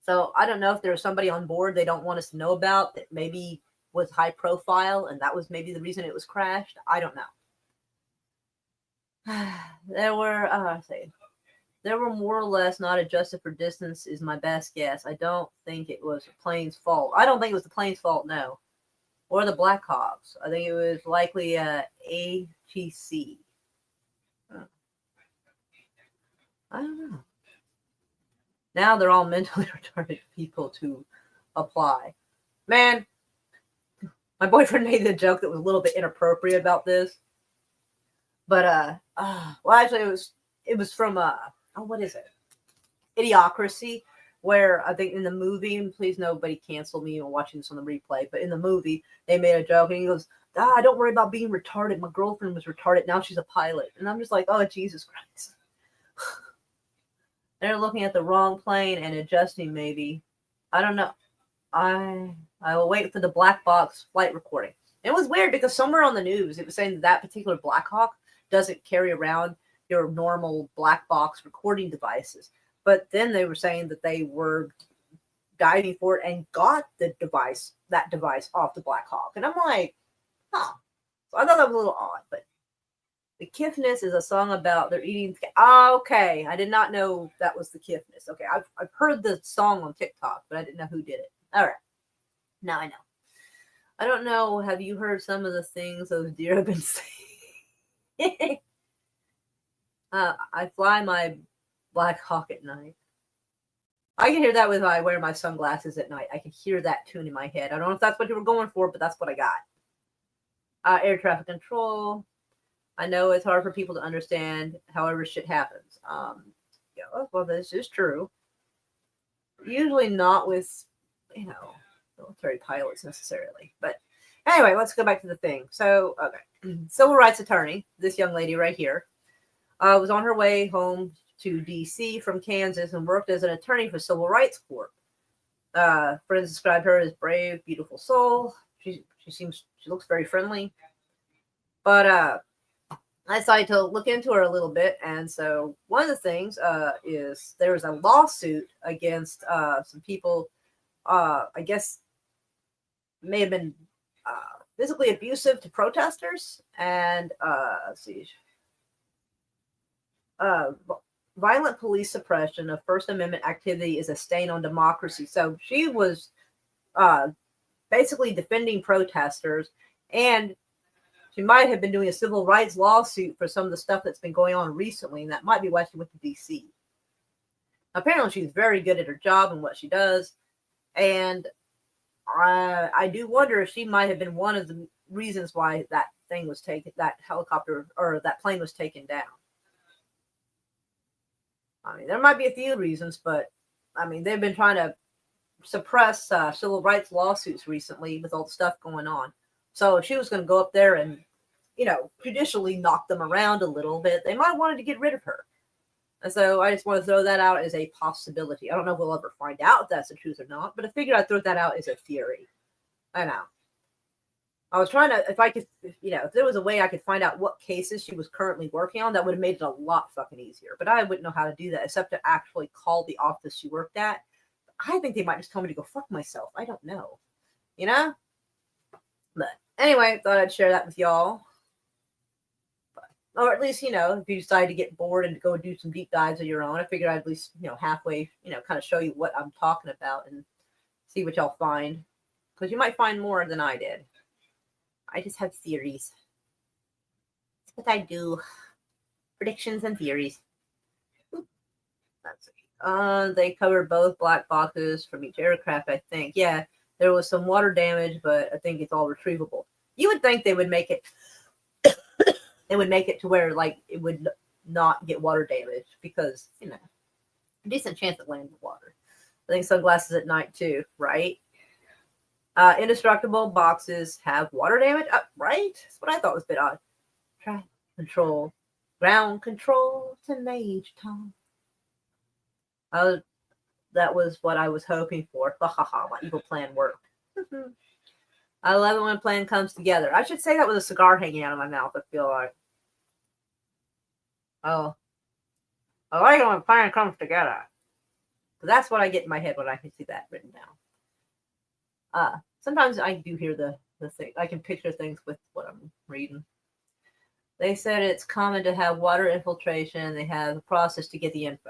S2: So I don't know if there's somebody on board they don't want us to know about that maybe was high profile, and that was maybe the reason it was crashed. I don't know. There were more or less not adjusted for distance is my best guess. I don't think it was the plane's fault. I don't think it was the plane's fault, no. Or the Black Hawks. I think it was likely ATC. I don't know. Now they're all mentally retarded people to apply. Man, my boyfriend made a joke that was a little bit inappropriate about this. But well, actually it was from what is it? Idiocracy, where I think in the movie, and please nobody cancel me on watching this on the replay, but in the movie they made a joke and he goes, don't worry about being retarded. My girlfriend was retarded. Now she's a pilot. And I'm just like, oh, Jesus Christ. They're looking at the wrong plane and adjusting maybe. I don't know. I will wait for the black box flight recording. It was weird because somewhere on the news it was saying that particular Black Hawk doesn't carry around your normal black box recording devices. But then they were saying that they were diving for it and got that device off the Black Hawk. And I'm like, huh. So I thought that was a little odd, but the Kiffness is a song about they're eating. Oh, okay, I did not know that was the Kiffness. Okay, I've heard the song on TikTok, but I didn't know who did it. All right, now I know. I don't know. Have you heard some of the things those deer have been saying? I fly my Black Hawk at night. I can hear that when I wear my sunglasses at night. I can hear that tune in my head. I don't know if that's what you were going for, but that's what I got. Air traffic control. I know it's hard for people to understand. However, shit happens. Yeah, well, this is true. Usually not with, military pilots necessarily. But anyway, let's go back to the thing. So, okay, civil rights attorney, this young lady right here, was on her way home to D.C. from Kansas and worked as an attorney for Civil Rights Corp. Friends described her as brave, beautiful soul. She looks very friendly. But I decided to look into her a little bit, and so one of the things is there was a lawsuit against some people. I guess may have been physically abusive to protesters, and let's see. Violent police suppression of First Amendment activity is a stain on democracy. So she was basically defending protesters, and she might have been doing a civil rights lawsuit for some of the stuff that's been going on recently, and that might be why she went to D.C. Apparently, she's very good at her job and what she does, and I do wonder if she might have been one of the reasons why that thing was taken, that helicopter or that plane was taken down. I mean, there might be a few reasons, but I mean, they've been trying to suppress civil rights lawsuits recently with all the stuff going on. So if she was going to go up there and, judicially knock them around a little bit, they might have wanted to get rid of her. And so I just want to throw that out as a possibility. I don't know if we'll ever find out if that's the truth or not, but I figured I'd throw that out as a theory. I know. I was trying to, if I could, if there was a way I could find out what cases she was currently working on, that would have made it a lot fucking easier. But I wouldn't know how to do that except to actually call the office she worked at. I think they might just tell me to go fuck myself. I don't know. But anyway, thought I'd share that with y'all. Or at least, if you decide to get bored and go do some deep dives of your own, I figured I'd at least, halfway, kind of show you what I'm talking about and see what y'all find. Because you might find more than I did. I just have theories. That's what I do. Predictions and theories. Let's see. They covered both black boxes from each aircraft, I think. Yeah, there was some water damage, but I think it's all retrievable. You would think they would make it to where like it would not get water damage because, a decent chance of landing water. I think sunglasses at night too, right? Indestructible boxes have water damage, right? That's what I thought was a bit odd. Track control, ground control to Mage Tom. That was what I was hoping for. Ha ha ha! My evil plan worked. I love it when a plan comes together. I should say that with a cigar hanging out of my mouth. I feel like. Oh, I like it when a plan comes together. So that's what I get in my head when I can see that written down. Sometimes I do hear the thing. I can picture things with what I'm reading. They said it's common to have water infiltration. They have a process to get the info.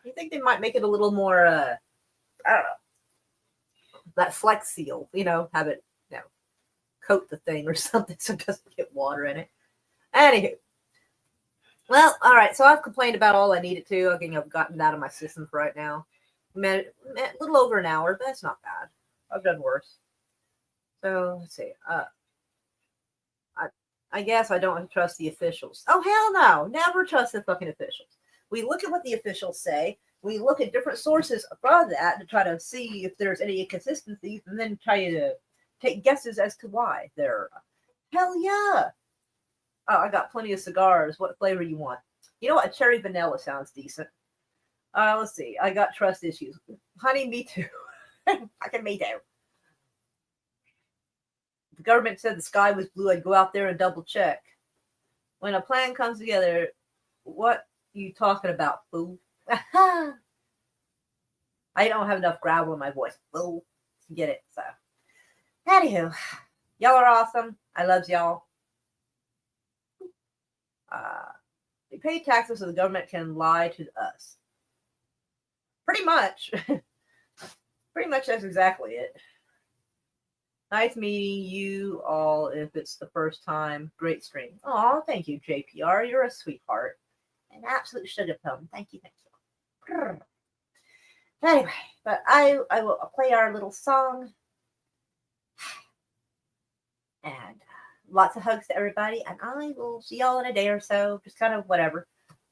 S2: You think they might make it a little more, I don't know, that Flex Seal, have it, coat the thing or something so it doesn't get water in it. Anywho. Well, all right. So I've complained about all I needed to. I think I've gotten that out of my system for right now. A little over an hour, but that's not bad. I've done worse. So let's see. I guess I don't trust the officials. Oh hell no! Never trust the fucking officials. We look at what the officials say. We look at different sources above that to try to see if there's any inconsistencies, and then try to take guesses as to why they're. Hell yeah! Oh, I got plenty of cigars. What flavor you want? You know what? A cherry vanilla sounds decent. Let's see. I got trust issues. Honey, me too. Fucking me too. The government said the sky was blue. I'd go out there and double check. When a plan comes together, what you talking about, fool? I don't have enough gravel in my voice, fool, to get it. So, anywho, y'all are awesome. I loves y'all. We pay taxes so the government can lie to us. Pretty much. Pretty much that's exactly it. Nice meeting you all if it's the first time. Great stream. Oh, thank you, JPR. You're a sweetheart. An absolute sugar plum. Thank you, thank you. Anyway, but I will play our little song. And lots of hugs to everybody. And I will see y'all in a day or so. Just kind of whatever.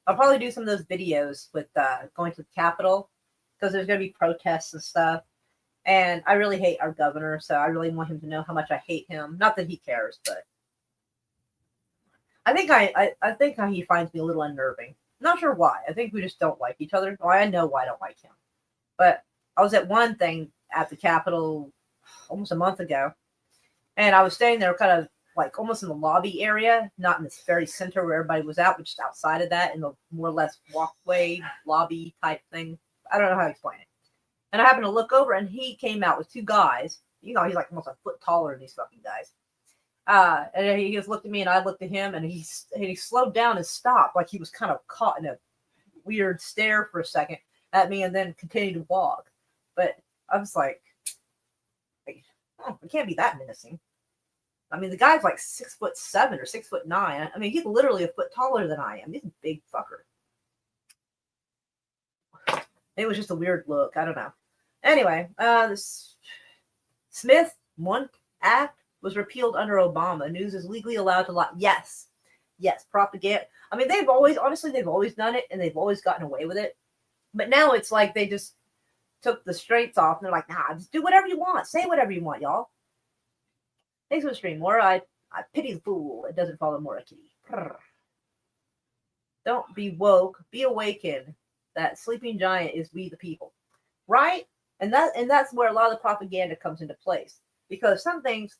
S2: I'll probably do some of those videos with going to the Capitol. Because there's going to be protests and stuff. And I really hate our governor, so I really want him to know how much I hate him. Not that he cares, but I think he finds me a little unnerving. Not sure why. I think we just don't like each other. Well, I know why I don't like him. But I was at one thing at the Capitol almost a month ago, and I was staying there kind of like almost in the lobby area, not in this very center where everybody was out, but just outside of that in the more or less walkway lobby type thing. I don't know how to explain it. And I happened to look over, and he came out with two guys. You know, he's like almost a foot taller than these fucking guys. And he just looked at me, and I looked at him, and he slowed down and stopped, like he was kind of caught in a weird stare for a second at me, and then continued to walk. But I was like, oh, it can't be that menacing. I mean, the guy's like 6'7" or 6'9". I mean, he's literally a foot taller than I am. He's a big fucker. It was just a weird look. I don't know. Anyway, this Smith One Act was repealed under Obama. News is legally allowed to lie. Yes, propaganda. I mean, they've always done it, and they've always gotten away with it. But now it's like they just took the straits off, and they're like, nah, just do whatever you want. Say whatever you want, y'all. Thanks for the stream, Laura. I pity the fool. It doesn't follow Mora Kitty. Don't be woke. Be awakened. That sleeping giant is we the people, right? And that's where a lot of the propaganda comes into place, because some things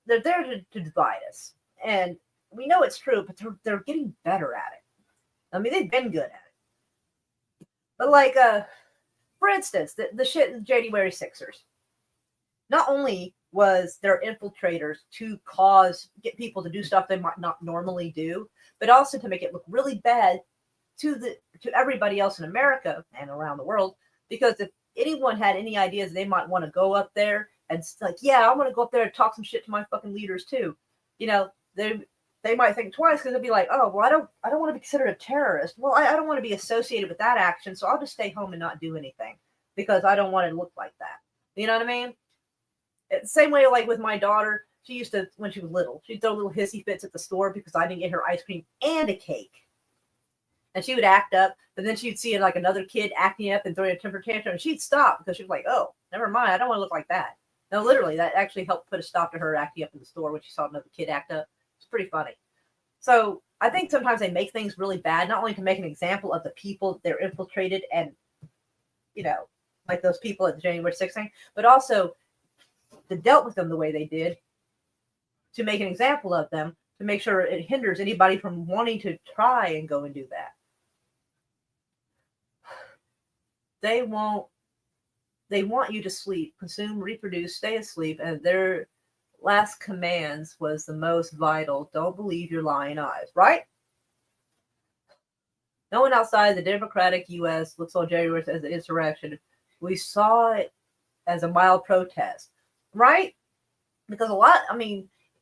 S2: they're there to divide us, and we know it's true, but they're getting better at it. I mean, they've been good at it, but like for instance, the shit in January 6ers. Not only was there infiltrators to get people to do stuff they might not normally do, but also to make it look really bad to everybody else in America and around the world. Because if anyone had any ideas, they might want to go up there and like, yeah, I want to go up there and talk some shit to my fucking leaders too. You know, they might think twice, because they'll be like, oh, well, I don't want to be considered a terrorist. Well, I don't want to be associated with that action, so I'll just stay home and not do anything because I don't want to look like that. You know what I mean? It's the same way like with my daughter. She used to, when she was little, she'd throw little hissy fits at the store because I didn't get her ice cream and a cake. And she would act up, but then she'd see like another kid acting up and throwing a temper tantrum, and she'd stop because she was like, oh, never mind, I don't want to look like that. No, literally, that actually helped put a stop to her acting up in the store when she saw another kid act up. It's pretty funny. So I think sometimes they make things really bad, not only to make an example of the people they're infiltrated and, you know, like those people at the January 6th thing, but also to dealt with them the way they did, to make an example of them, to make sure it hinders anybody from wanting to try and go and do that. They want you to sleep, consume, reproduce, stay asleep, and their last commands was the most vital. Don't believe your lying eyes, right? No one outside the democratic U.S. looks on January as an insurrection. We saw it as a mild protest, right? Because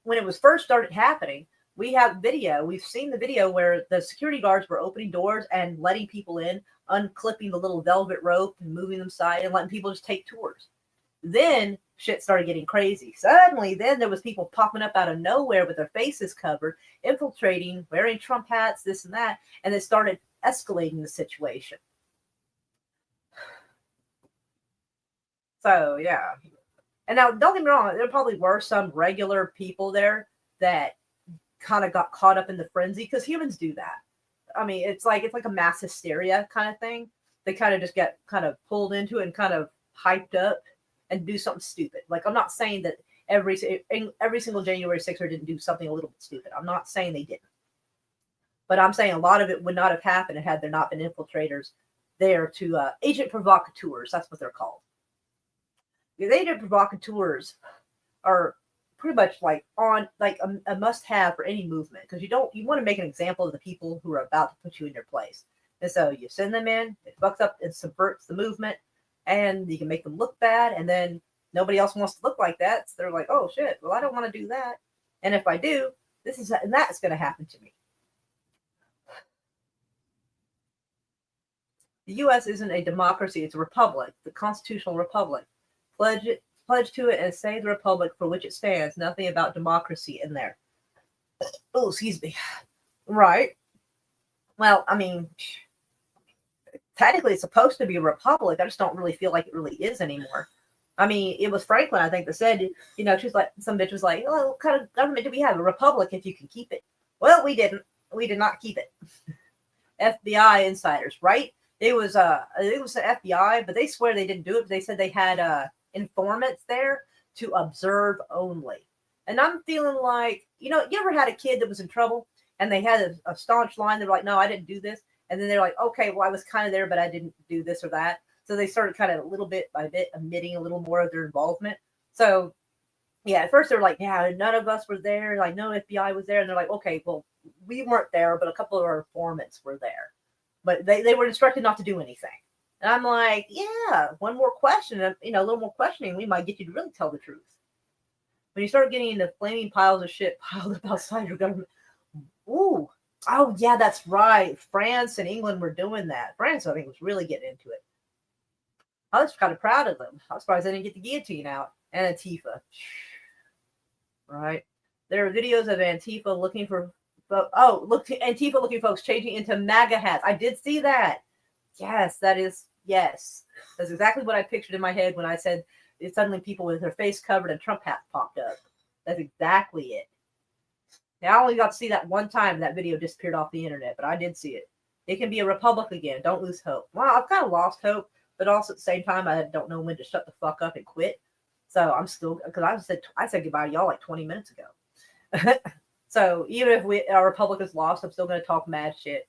S2: when it was first started happening, we have video. We've seen the video where the security guards were opening doors and letting people in, unclipping the little velvet rope and moving them aside and letting people just take tours. Then shit started getting crazy. Suddenly, then there was people popping up out of nowhere with their faces covered, infiltrating, wearing Trump hats, this and that, and it started escalating the situation. So, yeah. And now, don't get me wrong, there probably were some regular people there that kind of got caught up in the frenzy, because humans do that. I mean, it's like a mass hysteria kind of thing they kind of just get kind of pulled into it and kind of hyped up and do something stupid. Like, I'm not saying that every single January 6er didn't do something a little bit stupid. I'm not saying they didn't. But I'm saying a lot of it would not have happened had there not been infiltrators there to agent provocateurs. That's what they're called. The agent provocateurs are pretty much like a must-have for any movement, because you want to make an example of the people who are about to put you in your place. And so you send them in, it fucks up and subverts the movement, and you can make them look bad, and then nobody else wants to look like that. So they're like, oh shit, well, I don't want to do that. And if I do, that's going to happen to me. The U.S. isn't a democracy, it's a republic, the constitutional republic. Pledge to it and say the republic for which it stands. Nothing about democracy in there. Oh, excuse me. Right. Well, I mean, technically it's supposed to be a republic. I just don't really feel like it really is anymore. I mean, it was Franklin, I think, that said, she was like, some bitch was like, oh, what kind of government do we have? A republic if you can keep it. Well, we didn't. We did not keep it. FBI insiders, right? It was the FBI, but they swear they didn't do it. They said they had informants there to observe only. And I'm feeling like, you ever had a kid that was in trouble and they had a staunch line? They're like, no, I didn't do this. And then they're like, okay, well, I was kind of there, but I didn't do this or that. So they started kind of little bit by bit admitting a little more of their involvement. So yeah, at first they were like, yeah, none of us were there. Like, no FBI was there. And they're like, okay, well, we weren't there, but a couple of our informants were there. But they were instructed not to do anything. And I'm like, yeah, one more question, a little more questioning, we might get you to really tell the truth. When you start getting into flaming piles of shit piled up outside your government, ooh, oh yeah, that's right. France and England were doing that. France, I think, was really getting into it. I was kind of proud of them. I was surprised they didn't get the guillotine out. And Antifa. Right? There are videos of Antifa looking for Antifa looking folks changing into MAGA hats. I did see that. Yes. That's exactly what I pictured in my head when I said it's suddenly people with their face covered and Trump hats popped up. That's exactly it. Now, I only got to see that one time. That video disappeared off the internet, but I did see it. It can be a republic again. Don't lose hope. Well, I've kind of lost hope, but also at the same time, I don't know when to shut the fuck up and quit. So I'm still, because I said goodbye to y'all like 20 minutes ago. So even if our republic is lost, I'm still going to talk mad shit.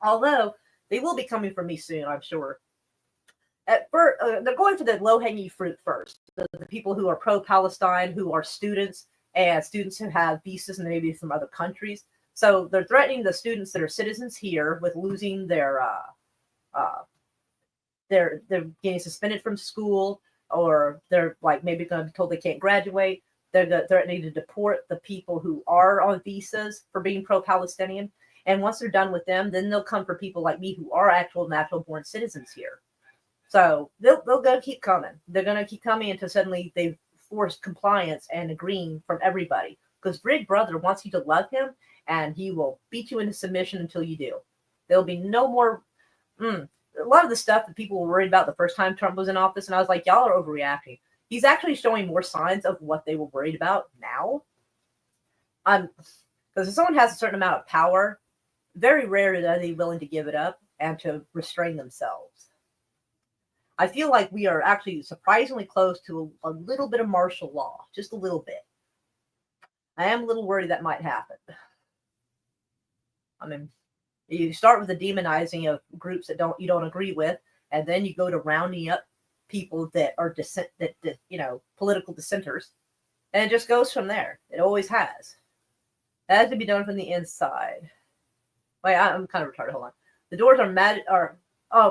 S2: Although they will be coming for me soon, I'm sure. At first, they're going for the low-hanging fruit first. The people who are pro-Palestine, who are students, and students who have visas and maybe from other countries. So they're threatening the students that are citizens here with losing they're getting suspended from school, or they're like maybe going to be told they can't graduate. They're threatening to deport the people who are on visas for being pro-Palestinian. And once they're done with them, then they'll come for people like me who are actual natural-born citizens here. So they'll go keep coming. They're going to keep coming until suddenly they force compliance and agreeing from everybody. Because Big Brother wants you to love him, and he will beat you into submission until you do. There'll be no more... A lot of the stuff that people were worried about the first time Trump was in office, and I was like, y'all are overreacting. He's actually showing more signs of what they were worried about now. Because if someone has a certain amount of power, very rarely are they willing to give it up and to restrain themselves. I feel like we are actually surprisingly close to a little bit of martial law, just a little bit. I am a little worried that might happen. I mean, you start with the demonizing of groups that you don't agree with, and then you go to rounding up people that are political dissenters, and it just goes from there. It always has. That has to be done from the inside. Wait, I'm kind of retarded. Hold on. The doors are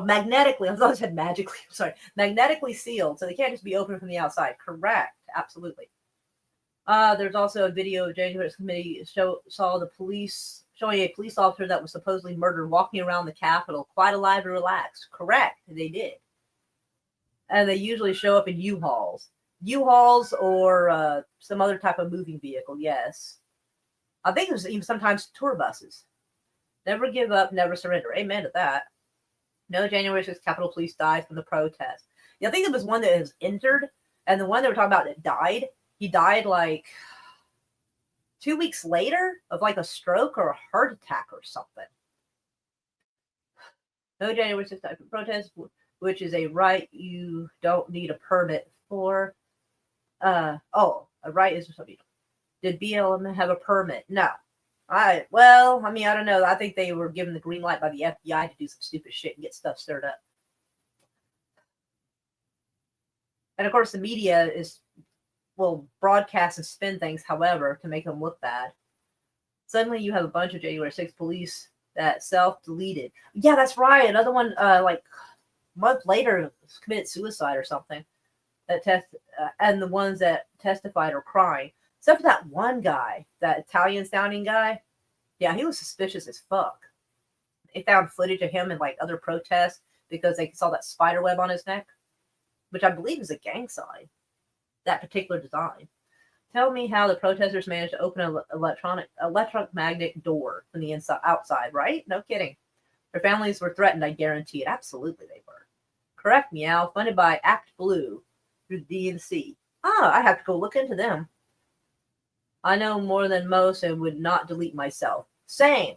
S2: magnetically. I thought I said magically. I'm sorry, magnetically sealed, so they can't just be opened from the outside. Correct. Absolutely. There's also a video of January committee saw the police showing a police officer that was supposedly murdered walking around the Capitol, quite alive and relaxed. Correct. They did. And they usually show up in U-Hauls. U-Hauls or some other type of moving vehicle, yes. I think there's even sometimes tour buses. Never give up, never surrender. Amen to that. No January 6th Capitol Police died from the protest. Yeah, I think there was one that was injured, and the one they were talking about that died, he died like 2 weeks later of like a stroke or a heart attack or something. No January 6th type of protest, which is a right you don't need a permit for. A right is something. Did BLM have a permit? No. I don't know. I think they were given the green light by the FBI to do some stupid shit and get stuff stirred up. And of course, the media will broadcast and spin things, however, to make them look bad. Suddenly, you have a bunch of January 6th police that self-deleted. Yeah, that's right. Another one, like a month later, committed suicide or something. And the ones that testified are crying. Except for that one guy, that Italian-sounding guy. Yeah, he was suspicious as fuck. They found footage of him in like other protests because they saw that spider web on his neck, which I believe is a gang sign. That particular design. Tell me how the protesters managed to open an electromagnetic door from the outside, right? No kidding. Their families were threatened, I guarantee it. Absolutely they were. Correct, meow. Funded by Act Blue through DNC. I have to go look into them. I know more than most and would not delete myself. Same.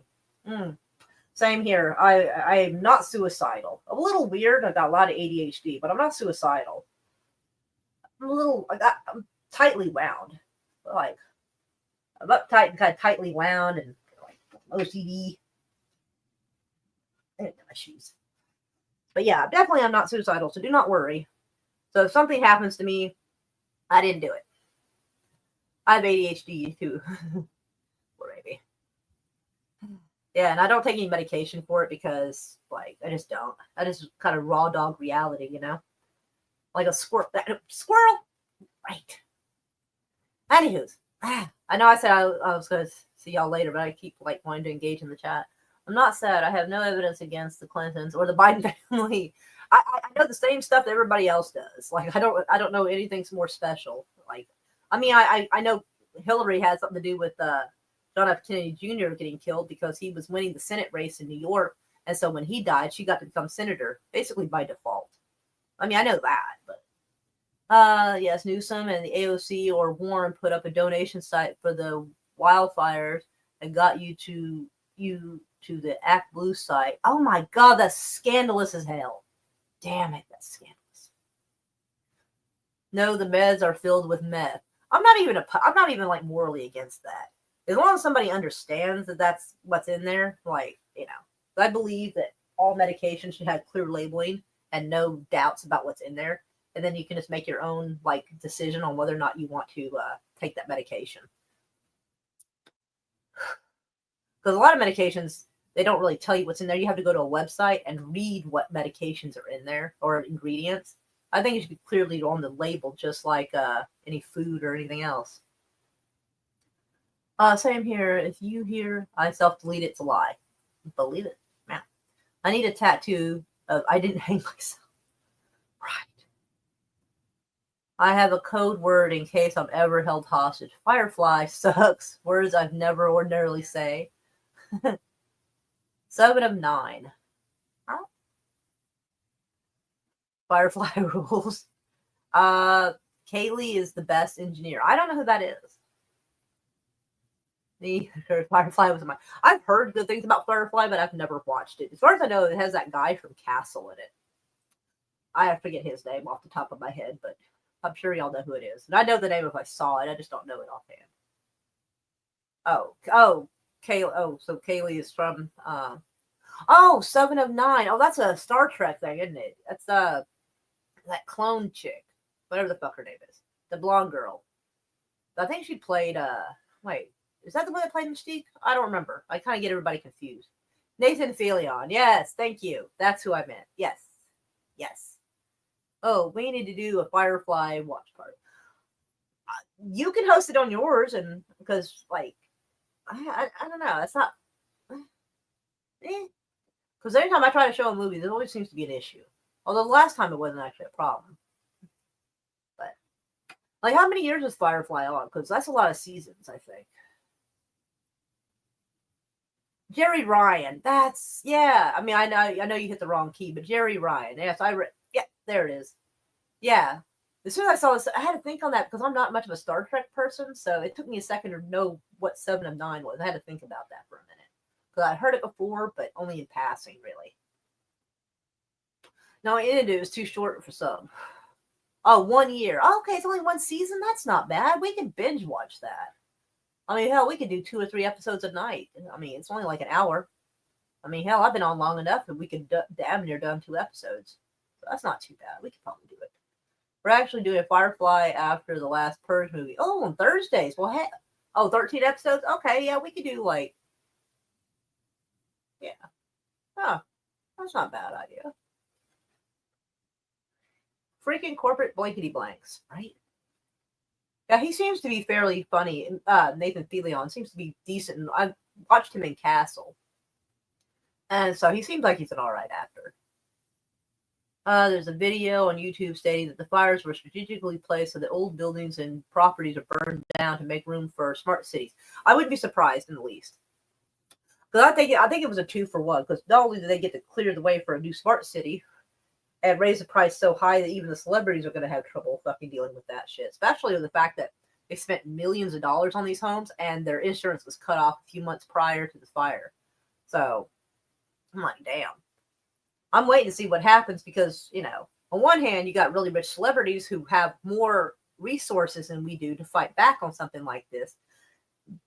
S2: Same here. I am not suicidal. I'm a little weird. I got a lot of ADHD, but I'm not suicidal. I'm tightly wound. Like, I'm uptight and kind of tightly wound and like OCD. My shoes. But yeah, definitely I'm not suicidal, so do not worry. So if something happens to me, I didn't do it. I have ADHD too. Or maybe. Yeah, and I don't take any medication for it because, like, I just don't. I just kind of raw dog reality, you know? Like a squirrel. Squirrel! Right. Anywho's. I know I said I was going to see y'all later, but I keep, like, wanting to engage in the chat. I'm not sad. I have no evidence against the Clintons or the Biden family. I know the same stuff that everybody else does. Like, I don't know anything's more special. Like, I mean, I know Hillary had something to do with John F. Kennedy Jr. getting killed because he was winning the Senate race in New York. And so when he died, she got to become senator, basically by default. I mean, I know that, but yes, Newsom and the AOC or Warren put up a donation site for the wildfires and got you to the Act Blue site. Oh my God, that's scandalous as hell. Damn it, that's scandalous. No, the meds are filled with meth. I'm not even like morally against that. As long as somebody understands that that's what's in there, like, you know, I believe that all medication should have clear labeling and no doubts about what's in there. And then you can just make your own, like, decision on whether or not you want to take that medication. Because a lot of medications, they don't really tell you what's in there. You have to go to a website and read what medications are in there or ingredients. I think it should be clearly on the label, just like any food or anything else. Same here. If you hear I self-delete, it's a lie. Believe it. Man. I need a tattoo of I didn't hang myself. Right. I have a code word in case I'm ever held hostage. Firefly sucks. Words I've never ordinarily say. 7 of 9. Huh? Firefly rules. Kaylee is the best engineer. I don't know who that is. Firefly was mine. I've heard good things about Firefly, but I've never watched it. As far as I know, it has that guy from Castle in it. I forget his name off the top of my head, but I'm sure y'all know who it is. And I know the name if I saw it. I just don't know it offhand. Kaylee. Oh, so Kaylee is from 7 of 9. Oh, that's a Star Trek thing, isn't it? That's that clone chick, whatever the fuck her name is, the blonde girl. I think she played. Wait, is that the one that played Mystique? I don't remember. I kind of get everybody confused. Nathan Fillion. Yes, thank you. That's who I meant. Yes. Oh, we need to do a Firefly watch party. You can host it on yours, and because like I don't know, it's not. Because every time I try to show a movie, there always seems to be an issue. Although the last time it wasn't actually a problem. But like, how many years is Firefly on? Because that's a lot of seasons, I think. Jerry Ryan. That's I mean, I know you hit the wrong key, but Jerry Ryan. Yes, yeah, there it is. Yeah. As soon as I saw this, I had to think on that because I'm not much of a Star Trek person, so it took me a second to know what 7 of 9 was. I had to think about that for a minute. Because I heard it before, but only in passing, really. No, Indu is too short for some. Oh, 1 year. Oh, okay, it's only one season. That's not bad. We can binge watch that. I mean, hell, we could do 2 or 3 episodes a night. I mean, it's only like an hour. I mean, hell, I've been on long enough that we could damn near done 2 episodes. So that's not too bad. We could probably do it. We're actually doing Firefly after the last Purge movie. Oh, on Thursdays. Well, heck. Oh, 13 episodes? Okay, yeah, we could do like. Yeah. Oh, that's not a bad idea. Freaking corporate blankety blanks, right? Yeah, he seems to be fairly funny. Nathan Fillion seems to be decent. And I watched him in Castle. And so he seems like he's an alright actor. There's a video on YouTube stating that the fires were strategically placed so that old buildings and properties are burned down to make room for smart cities. I wouldn't be surprised in the least. Because I think it was a 2-for-1. Because not only do they get to clear the way for a new smart city and raise the price so high that even the celebrities are going to have trouble fucking dealing with that shit. Especially with the fact that they spent millions of dollars on these homes and their insurance was cut off a few months prior to the fire. So, I'm like, damn. I'm waiting to see what happens because, you know, on one hand, you got really rich celebrities who have more resources than we do to fight back on something like this.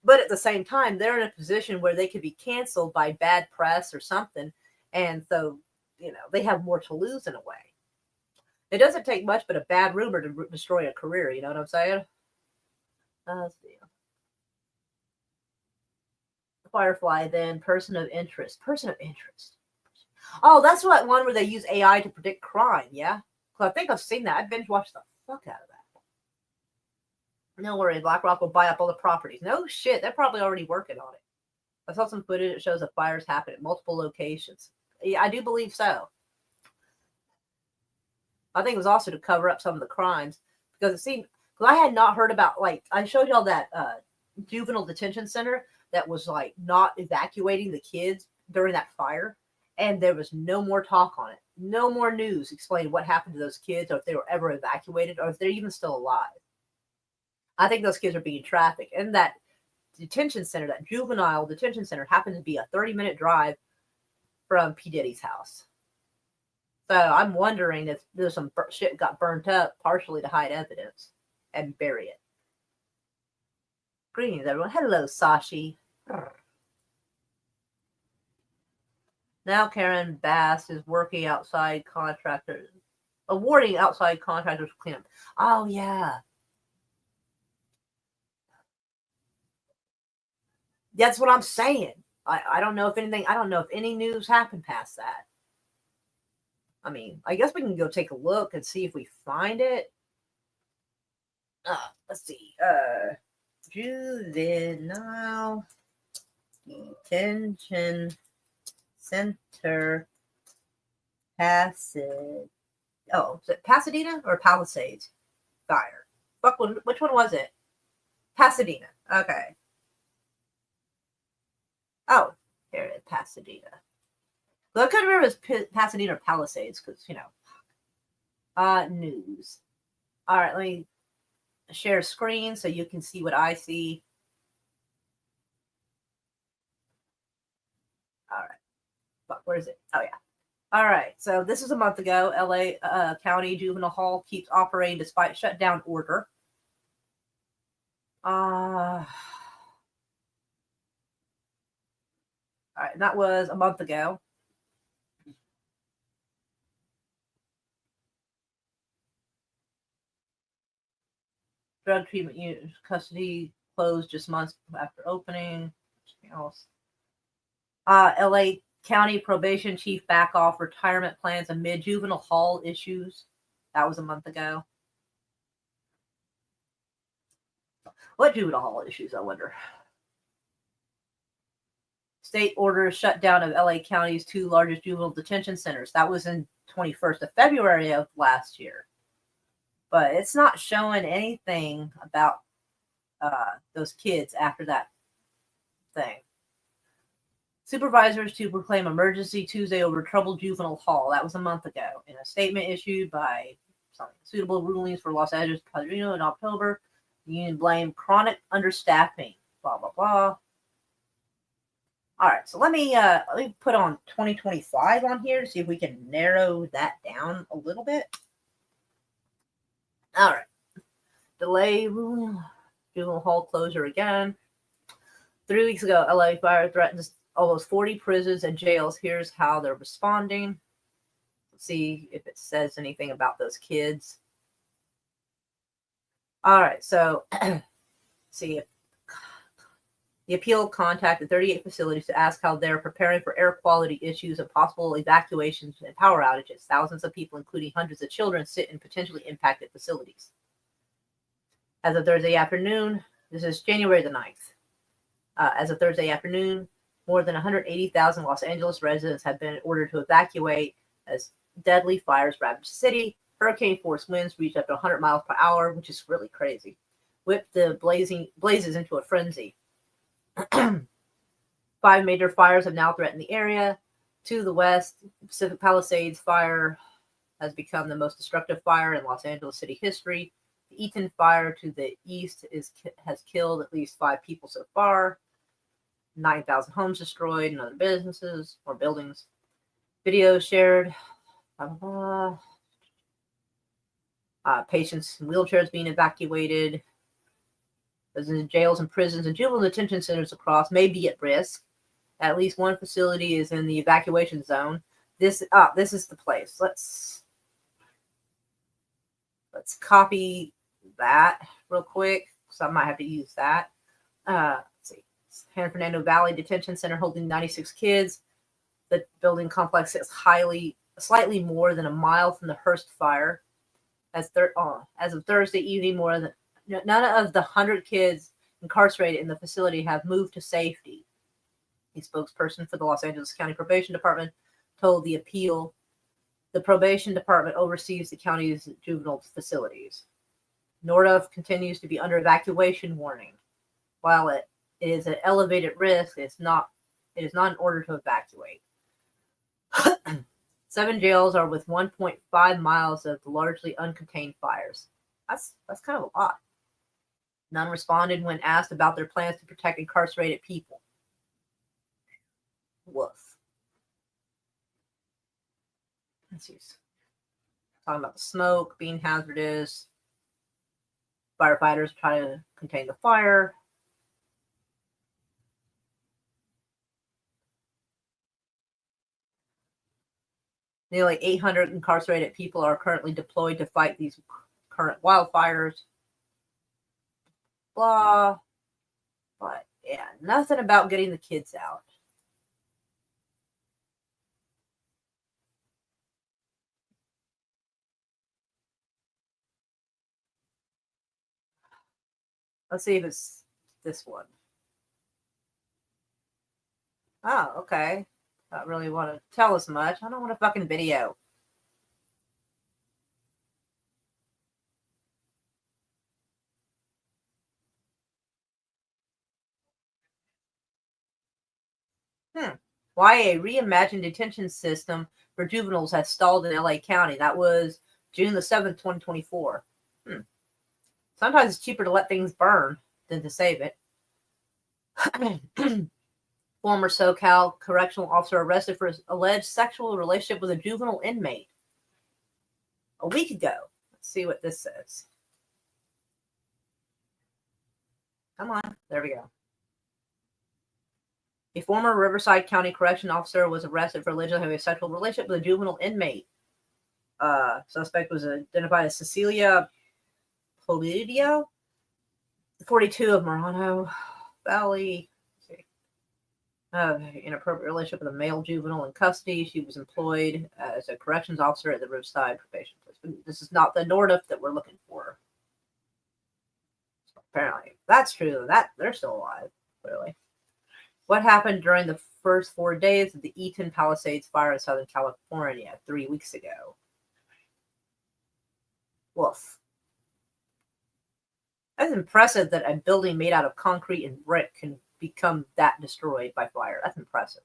S2: But at the same time, they're in a position where they could be canceled by bad press or something. And so, you know, they have more to lose in a way. It doesn't take much but a bad rumor to destroy a career. You know what I'm saying? Let's see. Firefly, then person of interest. Person of interest. Oh, that's what one where they use AI to predict crime. Yeah, because I think I've seen that. I binge watched the fuck out of that. No worry, BlackRock will buy up all the properties. No shit, they're probably already working on it. I saw some footage that shows that fires happen at multiple locations. Yeah, I do believe so. I think it was also to cover up some of the crimes because it seemed, because I had not heard about, like, I showed y'all that juvenile detention center that was like not evacuating the kids during that fire, and there was no more talk on it. No more news explaining what happened to those kids, or if they were ever evacuated, or if they're even still alive. I think those kids are being trafficked. And that detention center, that juvenile detention center, happened to be a 30-minute drive from P. Diddy's house. So I'm wondering if there's some shit got burnt up partially to hide evidence and bury it. Greetings, everyone. Hello, Sashi. Now Karen Bass is working outside contractors, awarding outside contractors cleanup. Oh, yeah. That's what I'm saying. I don't know if anything, I don't know if any news happened past that. I mean, I guess we can go take a look and see if we find it. Let's see. Juvenile Detention Center Pasadena. Oh, is it Pasadena or Palisades? Fire. Fuck, which one was it? Pasadena. Okay. Oh, here it is, Pasadena. Well, I couldn't remember if it was Pasadena or Palisades because, you know. News. All right, let me share screen so you can see what I see. All right. Fuck, where is it? Oh, yeah. All right. So this is a month ago. LA County Juvenile Hall keeps operating despite shutdown order. All right, that was a month ago. Drug treatment unit custody closed just months after opening. Anything else? LA County probation chief back off retirement plans amid juvenile hall issues. That was a month ago. What juvenile hall issues, I wonder? State orders shutdown of LA County's 2 largest juvenile detention centers. That was in 21st of February of last year. But it's not showing anything about those kids after that thing. Supervisors to proclaim emergency Tuesday over troubled juvenile hall. That was a month ago. In a statement issued by suitable rulings for Los Angeles Padrino in October, the union blamed chronic understaffing. Blah, blah, blah. All right, so let me put on 2025 on here to see if we can narrow that down a little bit. All right, delay juvenile hall closure again. 3 weeks ago, LA fire threatens almost 40 prisons and jails. Here's how they're responding. Let's see if it says anything about those kids. All right, so see, the appeal contacted 38 facilities to ask how they're preparing for air quality issues and possible evacuations and power outages. Thousands of people, including hundreds of children, sit in potentially impacted facilities. As of Thursday afternoon, this is January the 9th. As of Thursday afternoon, more than 180,000 Los Angeles residents have been ordered to evacuate as deadly fires ravaged the city. Hurricane-force winds reached up to 100 miles per hour, which is really crazy, whipped the blazes into a frenzy. 5 major fires have now threatened the area. To the west, Pacific Palisades fire has become the most destructive fire in Los Angeles city history. The Eaton fire to the east has killed at least 5 people so far. 9,000 homes destroyed and other businesses or buildings. Videos shared. Patients in wheelchairs being evacuated. Those in jails and prisons and juvenile detention centers across may be at risk. At least one facility is in the evacuation zone. This is the place. Let's copy that real quick, so I might have to use that. Let's see. San Fernando Valley Detention Center holding 96 kids. The building complex is slightly more than a mile from the Hearst fire. As of Thursday evening, none of the 100 kids incarcerated in the facility have moved to safety. A spokesperson for the Los Angeles County Probation Department told the appeal the probation department oversees the county's juvenile facilities. Nordhoff continues to be under evacuation warning. While it is an elevated risk, it is not in order to evacuate. 7 jails are with 1.5 miles of largely uncontained fires. That's kind of a lot. None responded when asked about their plans to protect incarcerated people. Woof. Let's see. Talking about the smoke being hazardous. Firefighters try to contain the fire. Nearly 800 incarcerated people are currently deployed to fight these current wildfires. Blah. But yeah, nothing about getting the kids out. Let's see if it's this one. Oh, okay. Not really want to tell us much. I don't want a fucking video. Why a reimagined detention system for juveniles has stalled in LA County. That was June the 7th, 2024. Sometimes it's cheaper to let things burn than to save it. Former SoCal correctional officer arrested for his alleged sexual relationship with a juvenile inmate a week ago. Let's see what this says. Come on. There we go. A former Riverside County correction officer was arrested for allegedly having a sexual relationship with a juvenile inmate. Suspect was identified as Cecilia Polidio, 42 of Morano Valley. Inappropriate relationship with a male juvenile in custody. She was employed as a corrections officer at the Riverside Probation Place. This is not the Nordhoff that we're looking for. So apparently, that's true. That they're still alive, clearly. What happened during the first 4 days of the Eaton Palisades fire in Southern California 3 weeks ago? Woof. That's impressive that a building made out of concrete and brick can become that destroyed by fire. That's impressive.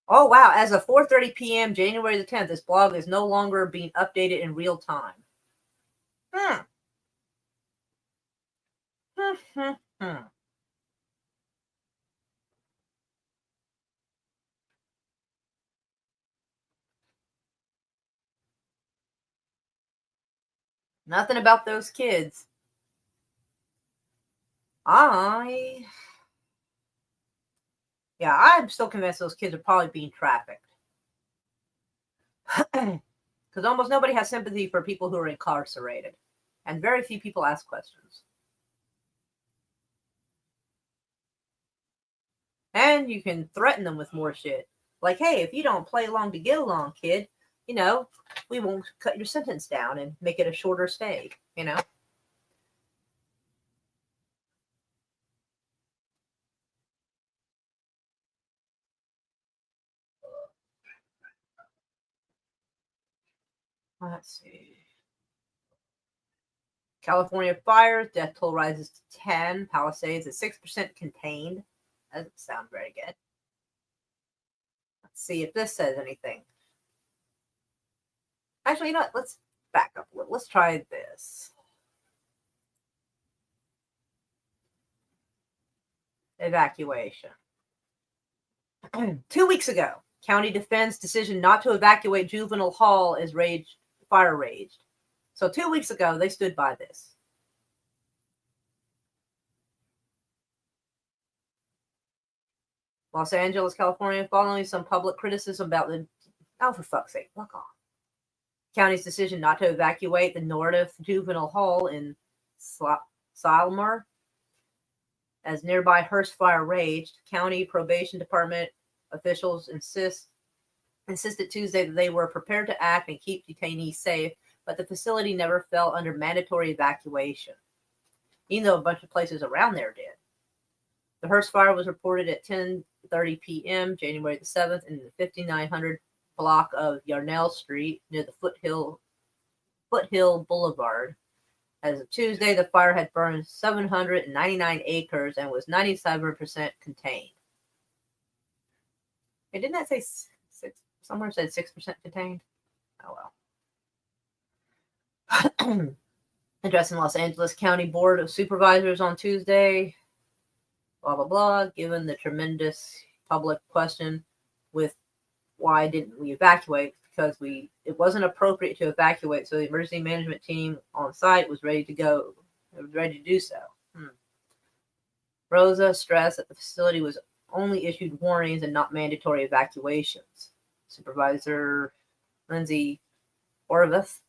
S2: Oh, wow. As of 4:30 p.m., January the 10th, this blog is no longer being updated in real time. Nothing about those kids. I'm still convinced those kids are probably being trafficked. Because almost nobody has sympathy for people who are incarcerated. And very few people ask questions. And you can threaten them with more shit. Like, hey, if you don't play along to get along, kid, we won't cut your sentence down and make it a shorter stay, Let's see. California fires, death toll rises to 10. Palisades is 6% contained. Doesn't sound very good. Let's see if this says anything. Actually, let's back up a little. Let's try this. Evacuation. 2 weeks ago, county defense decision not to evacuate juvenile hall as fire raged. So 2 weeks ago, they stood by this. Los Angeles, California, following some public criticism about for fuck's sake, fuck off. County's decision not to evacuate the Nordiff Juvenile Hall in Salmer as nearby Hearst fire raged. County probation department officials insisted Tuesday that they were prepared to act and keep detainees safe, but the facility never fell under mandatory evacuation, even though a bunch of places around there did. The Hearst fire was reported at 10:30 p.m. January the 7th in the 5900 block of Yarnell Street near the Foothill Boulevard. As of Tuesday, the fire had burned 799 acres and was 97% contained. Hey, didn't that say 6? Somewhere said 6% contained. Oh well. Addressing Los Angeles County Board of Supervisors on Tuesday, blah, blah, blah, given the tremendous public question with why didn't we evacuate, because it wasn't appropriate to evacuate, so the emergency management team on site was ready to go. It was ready to do so. Rosa stressed that the facility was only issued warnings and not mandatory evacuations. Supervisor Lindsay Orveth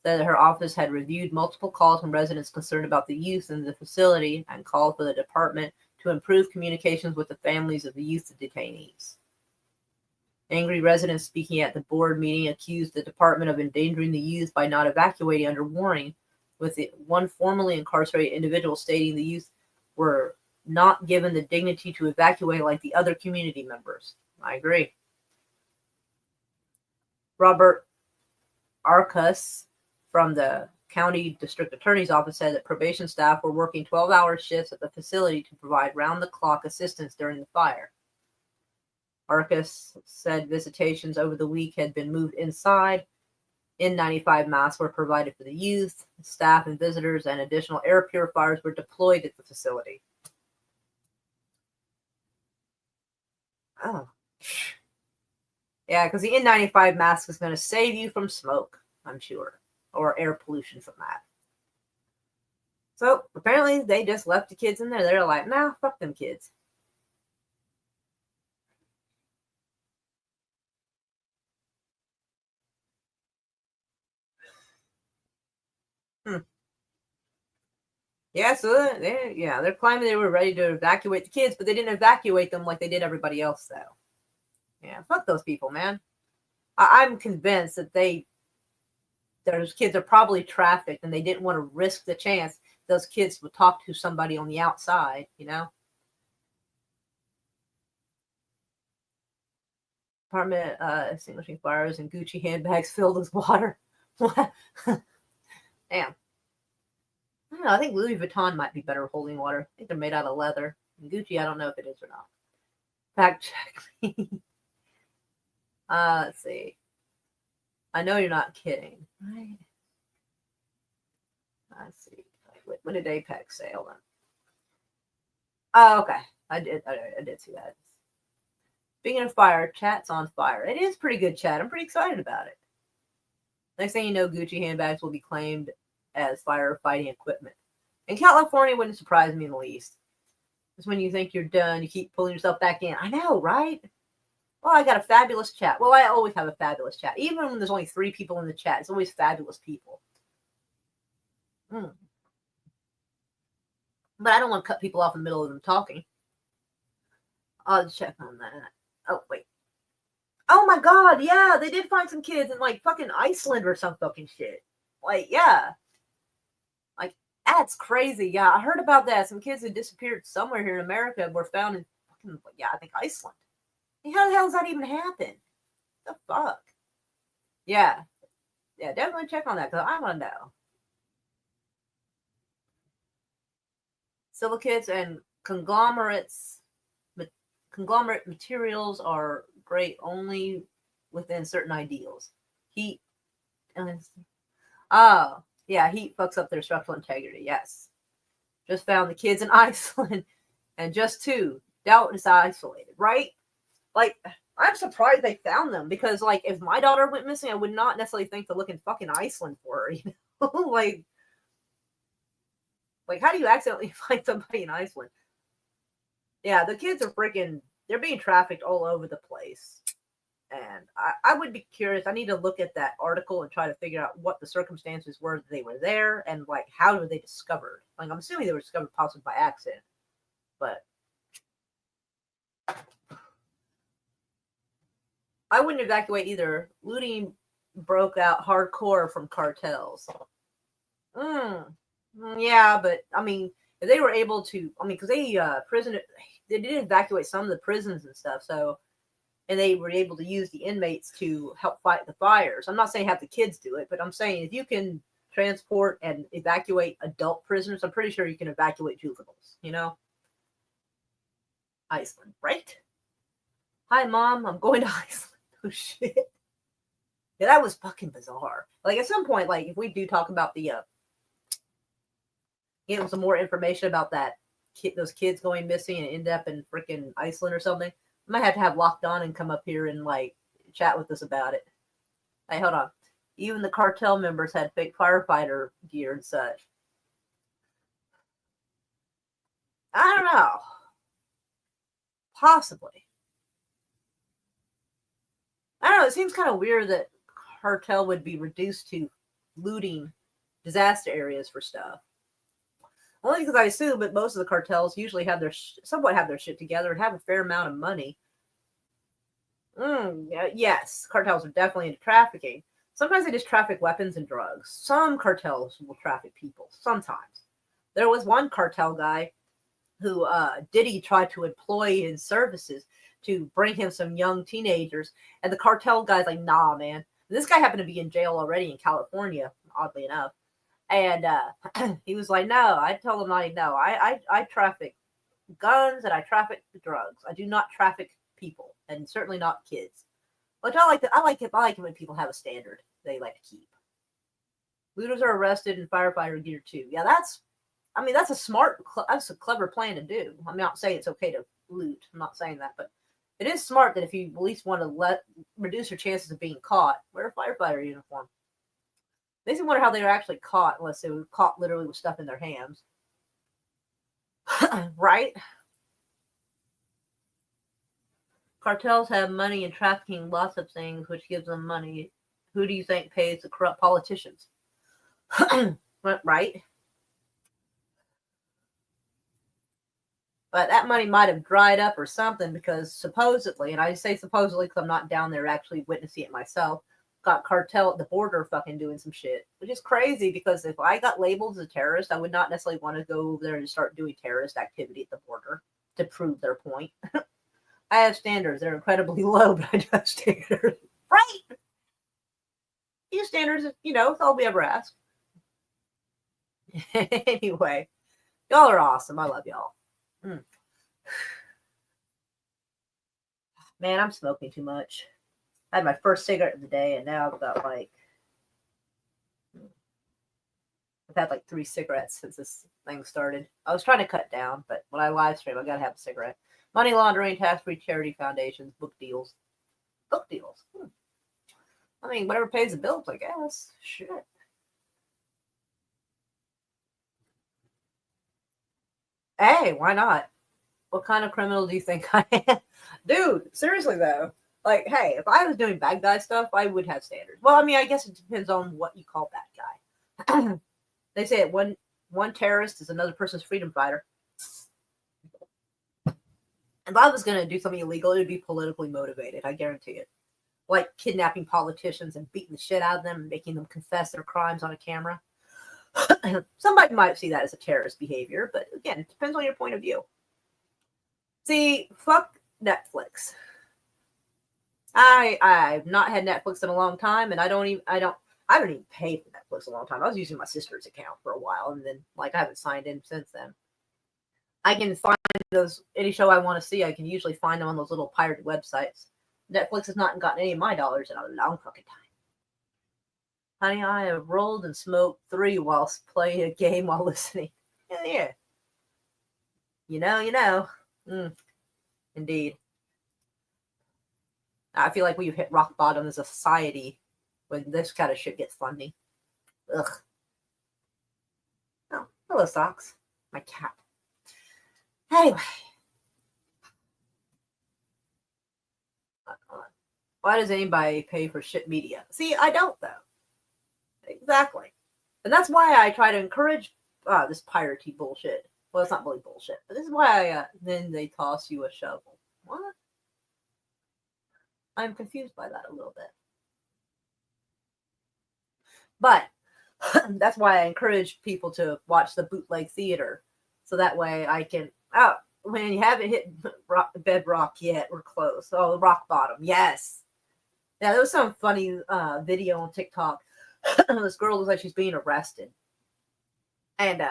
S2: said that her office had reviewed multiple calls from residents concerned about the youth in the facility and called for the department to improve communications with the families of the youth detainees. Angry residents speaking at the board meeting accused the department of endangering the youth by not evacuating under warning, with one formerly incarcerated individual stating the youth were not given the dignity to evacuate like the other community members. I agree. Robert Arcus from the county district attorney's office said that probation staff were working 12-hour shifts at the facility to provide round-the-clock assistance during the fire. Arcus said visitations over the week had been moved inside. N95 masks were provided for the youth, staff, and visitors, and additional air purifiers were deployed at the facility. Oh. Yeah, because the N95 mask is going to save you from smoke, I'm sure, or air pollution from that. So apparently they just left the kids in there. They're like, nah, fuck them kids. Yeah, so they're claiming they were ready to evacuate the kids, but they didn't evacuate them like they did everybody else, though. Yeah, fuck those people, man. I'm convinced that those kids are probably trafficked, and they didn't want to risk the chance those kids would talk to somebody on the outside, Department extinguishing fires and Gucci handbags filled with water. Damn. I don't know. I think Louis Vuitton might be better holding water. I think they're made out of leather. And Gucci, I don't know if it is or not. Fact check. Let's see. I know you're not kidding, right? Let's see. When did Apex say? Hold on. Oh, okay. I did see that. Speaking of fire, chat's on fire. It is pretty good chat. I'm pretty excited about it. Next thing you know, Gucci handbags will be claimed as firefighting equipment. In California, wouldn't surprise me in the least. It's when you think you're done, you keep pulling yourself back in. I know, right? Well, I got a fabulous chat. Well, I always have a fabulous chat. Even when there's only 3 people in the chat, it's always fabulous people. But I don't want to cut people off in the middle of them talking. I'll just check on that. Oh, wait. Oh my god, yeah, they did find some kids in like fucking Iceland or some fucking shit. Like, yeah. Like, that's crazy. Yeah, I heard about that. Some kids who disappeared somewhere here in America were found in fucking, yeah, I think Iceland. How the hell does that even happen? The fuck? Yeah. Yeah, definitely check on that because I want to know. Silicates and conglomerate materials are great only within certain ideals. Heat. Oh, yeah, heat fucks up their structural integrity. Yes. Just found the kids in Iceland and just 2. Doubt is isolated, right? Like, I'm surprised they found them because, like, if my daughter went missing, I would not necessarily think to look in fucking Iceland for her, you know? like, how do you accidentally find somebody in Iceland? Yeah, the kids are freaking, they're being trafficked all over the place. And I would be curious. I need to look at that article and try to figure out what the circumstances were that they were there and, like, how were they discovered? Like, I'm assuming they were discovered possibly by accident. But I wouldn't evacuate either. Looting broke out hardcore from cartels. Yeah, but I mean, if they were able to, I mean, because they did evacuate some of the prisons and stuff. So, and they were able to use the inmates to help fight the fires. I'm not saying have the kids do it, but I'm saying if you can transport and evacuate adult prisoners, I'm pretty sure you can evacuate juveniles. You know, Iceland, right? Hi, Mom. I'm going to Iceland. Oh shit. Yeah, that was fucking bizarre. Like, at some point, like, if we do talk about the get some more information about that those kids going missing and end up in freaking Iceland or something, I might have to have Locked On and come up here and, like, chat with us about it. Hey, hold on. Even the cartel members had fake firefighter gear and such. I don't know. Possibly. I don't know. It seems kind of weird that cartel would be reduced to looting disaster areas for stuff. Only because I assume that most of the cartels usually have somewhat have their shit together and have a fair amount of money. Yes, cartels are definitely into trafficking. Sometimes they just traffic weapons and drugs. Some cartels will traffic people. Sometimes. There was one cartel guy who Diddy tried to employ in services to bring him some young teenagers. And the cartel guy's like, nah, man. This guy happened to be in jail already in California, oddly enough. And he was like, no. I told him, like, no, I traffic guns and I traffic drugs. I do not traffic people, and certainly not kids. Which I like it when people have a standard they like to keep. Looters are arrested in firefighter gear too. Yeah, that's a clever plan to do. I'm not saying it's okay to loot. I'm not saying that, but it is smart that if you at least want to reduce your chances of being caught, wear a firefighter uniform. Makes me wonder how they were actually caught, unless they were caught literally with stuff in their hands. Right? Cartels have money and trafficking lots of things, which gives them money. Who do you think pays the corrupt politicians? Right? But that money might have dried up or something because supposedly, and I say supposedly because I'm not down there actually witnessing it myself, got cartel at the border fucking doing some shit, which is crazy because if I got labeled as a terrorist, I would not necessarily want to go over there and start doing terrorist activity at the border to prove their point. I have standards. They're incredibly low, but I do have standards. Right? These standards, it's all we ever ask. Anyway, y'all are awesome. I love y'all. Man, I'm smoking too much. I had my first cigarette of the day, and now I've got I've had like 3 cigarettes since this thing started. I was trying to cut down, but when I live stream, I gotta have a cigarette. Money laundering, tax-free charity foundations, book deals. Book deals. I mean, whatever pays the bills, I guess. Shit. Hey, why not? What kind of criminal do you think I am? Dude, seriously though. Like, hey, if I was doing bad guy stuff, I would have standards. Well, I mean, I guess it depends on what you call bad guy. They say that one terrorist is another person's freedom fighter. If I was going to do something illegal, it would be politically motivated. I guarantee it. Like kidnapping politicians and beating the shit out of them and making them confess their crimes on a camera. Somebody might see that as a terrorist behavior, but again, it depends on your point of view. See, fuck Netflix. I've not had Netflix in a long time, and I don't even pay for Netflix in a long time. I was using my sister's account for a while, and then I haven't signed in since then. I can find any show I want to see. I can usually find them on those little pirated websites. Netflix has not gotten any of my dollars in a long fucking time. Honey, I have rolled and smoked 3 whilst playing a game while listening. Yeah. You know. Indeed. I feel like we've hit rock bottom as a society when this kind of shit gets funny. Ugh. Oh, hello, Socks. My cat. Anyway. Why does anybody pay for shit media? See, I don't, though. Exactly. And that's why I try to encourage this piratey bullshit. Well, it's not really bullshit, but this is why then they toss you a shovel. What? I'm confused by that a little bit. But that's why I encourage people to watch the bootleg theater. So that way I can, when you haven't hit bedrock yet, we're close. Oh, rock bottom. Yes. Yeah, there was some funny video on TikTok. This girl looks like she's being arrested. And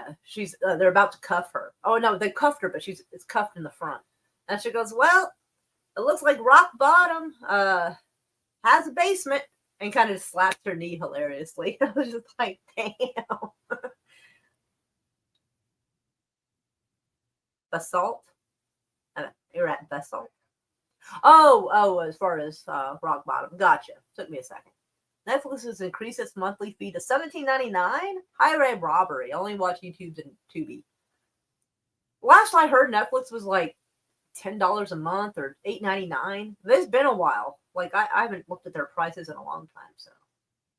S2: they're about to cuff her. Oh, no, they cuffed her, but it's cuffed in the front. And she goes, well, it looks like rock bottom has a basement, and kind of slaps her knee hilariously. I was just like, damn. Basalt? You're at Basalt? Oh, as far as rock bottom. Gotcha. Took me a second. Netflix has increased its monthly fee to $17.99. High-rate robbery. I only watch YouTube and Tubi. Last I heard, Netflix was like $10 a month or $8.99. It's been a while. Like I haven't looked at their prices in a long time. So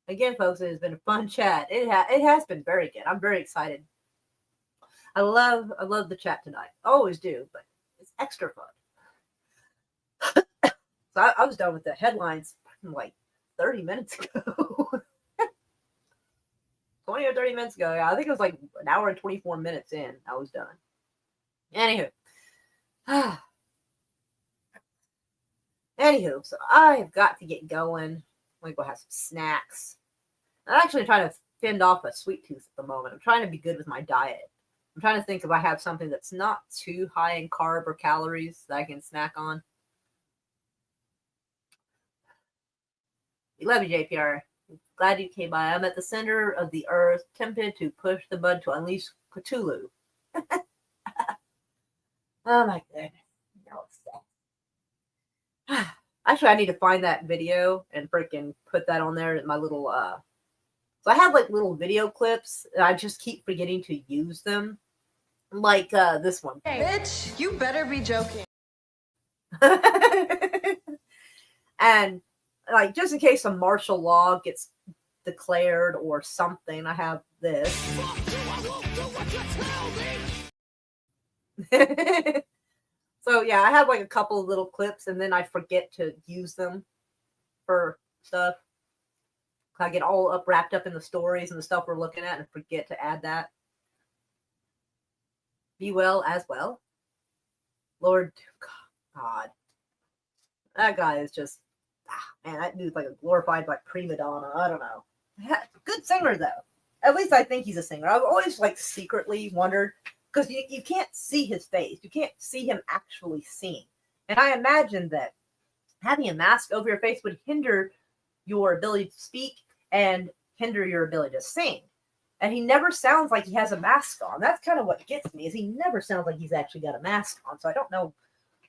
S2: again, folks, it has been a fun chat. It has been very good. I'm very excited. I love the chat tonight. I always do, but it's extra fun. So I was done with the headlines like 30 minutes ago. 20 or 30 minutes ago. Yeah, I think it was like an hour and 24 minutes in. I was done. Anywho. So I've got to get going. I'm going to go have some snacks. I'm actually trying to fend off a sweet tooth at the moment. I'm trying to be good with my diet. I'm trying to think if I have something that's not too high in carb or calories that I can snack on. We love you, JPR. Glad you came by. I'm at the center of the earth, tempted to push the button to unleash Cthulhu. Oh my goodness. No, it's sad. Actually, I need to find that video and freaking put that on there in my little so I have like little video clips and I just keep forgetting to use them. Like this one.
S3: Hey, bitch, you better be joking.
S2: And like just in case a martial law gets declared or something, I have this. So yeah, I have like a couple of little clips and then I forget to use them for stuff. I get all wrapped up in the stories and the stuff we're looking at and forget to add that. Be well as well. Lord God. That guy is just, man, that dude's like a glorified like prima donna. I don't know. Good singer though. At least I think he's a singer. I've always like secretly wondered because you can't see his face. You can't see him actually sing. And I imagine that having a mask over your face would hinder your ability to speak and hinder your ability to sing. And he never sounds like he has a mask on. That's kind of what gets me, is he never sounds like he's actually got a mask on. So I don't know,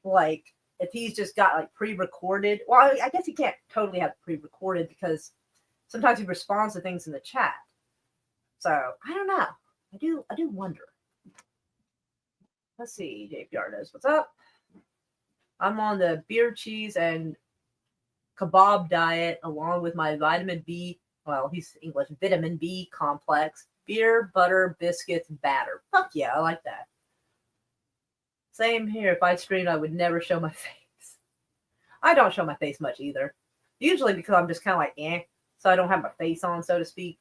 S2: like, if he's just got like pre-recorded. Well, I guess he can't totally have pre-recorded because sometimes he responds to things in the chat. So I don't know. I do wonder. Let's see. Dave Yardos, what's up? I'm on the beer, cheese, and kebab diet along with my vitamin B. Well, he's English. Vitamin B complex. Beer, butter, biscuits, batter. Fuck yeah, I like that. Same here. If I streamed, I would never show my face. I don't show my face much either. Usually because I'm just kind of like, so I don't have my face on, so to speak.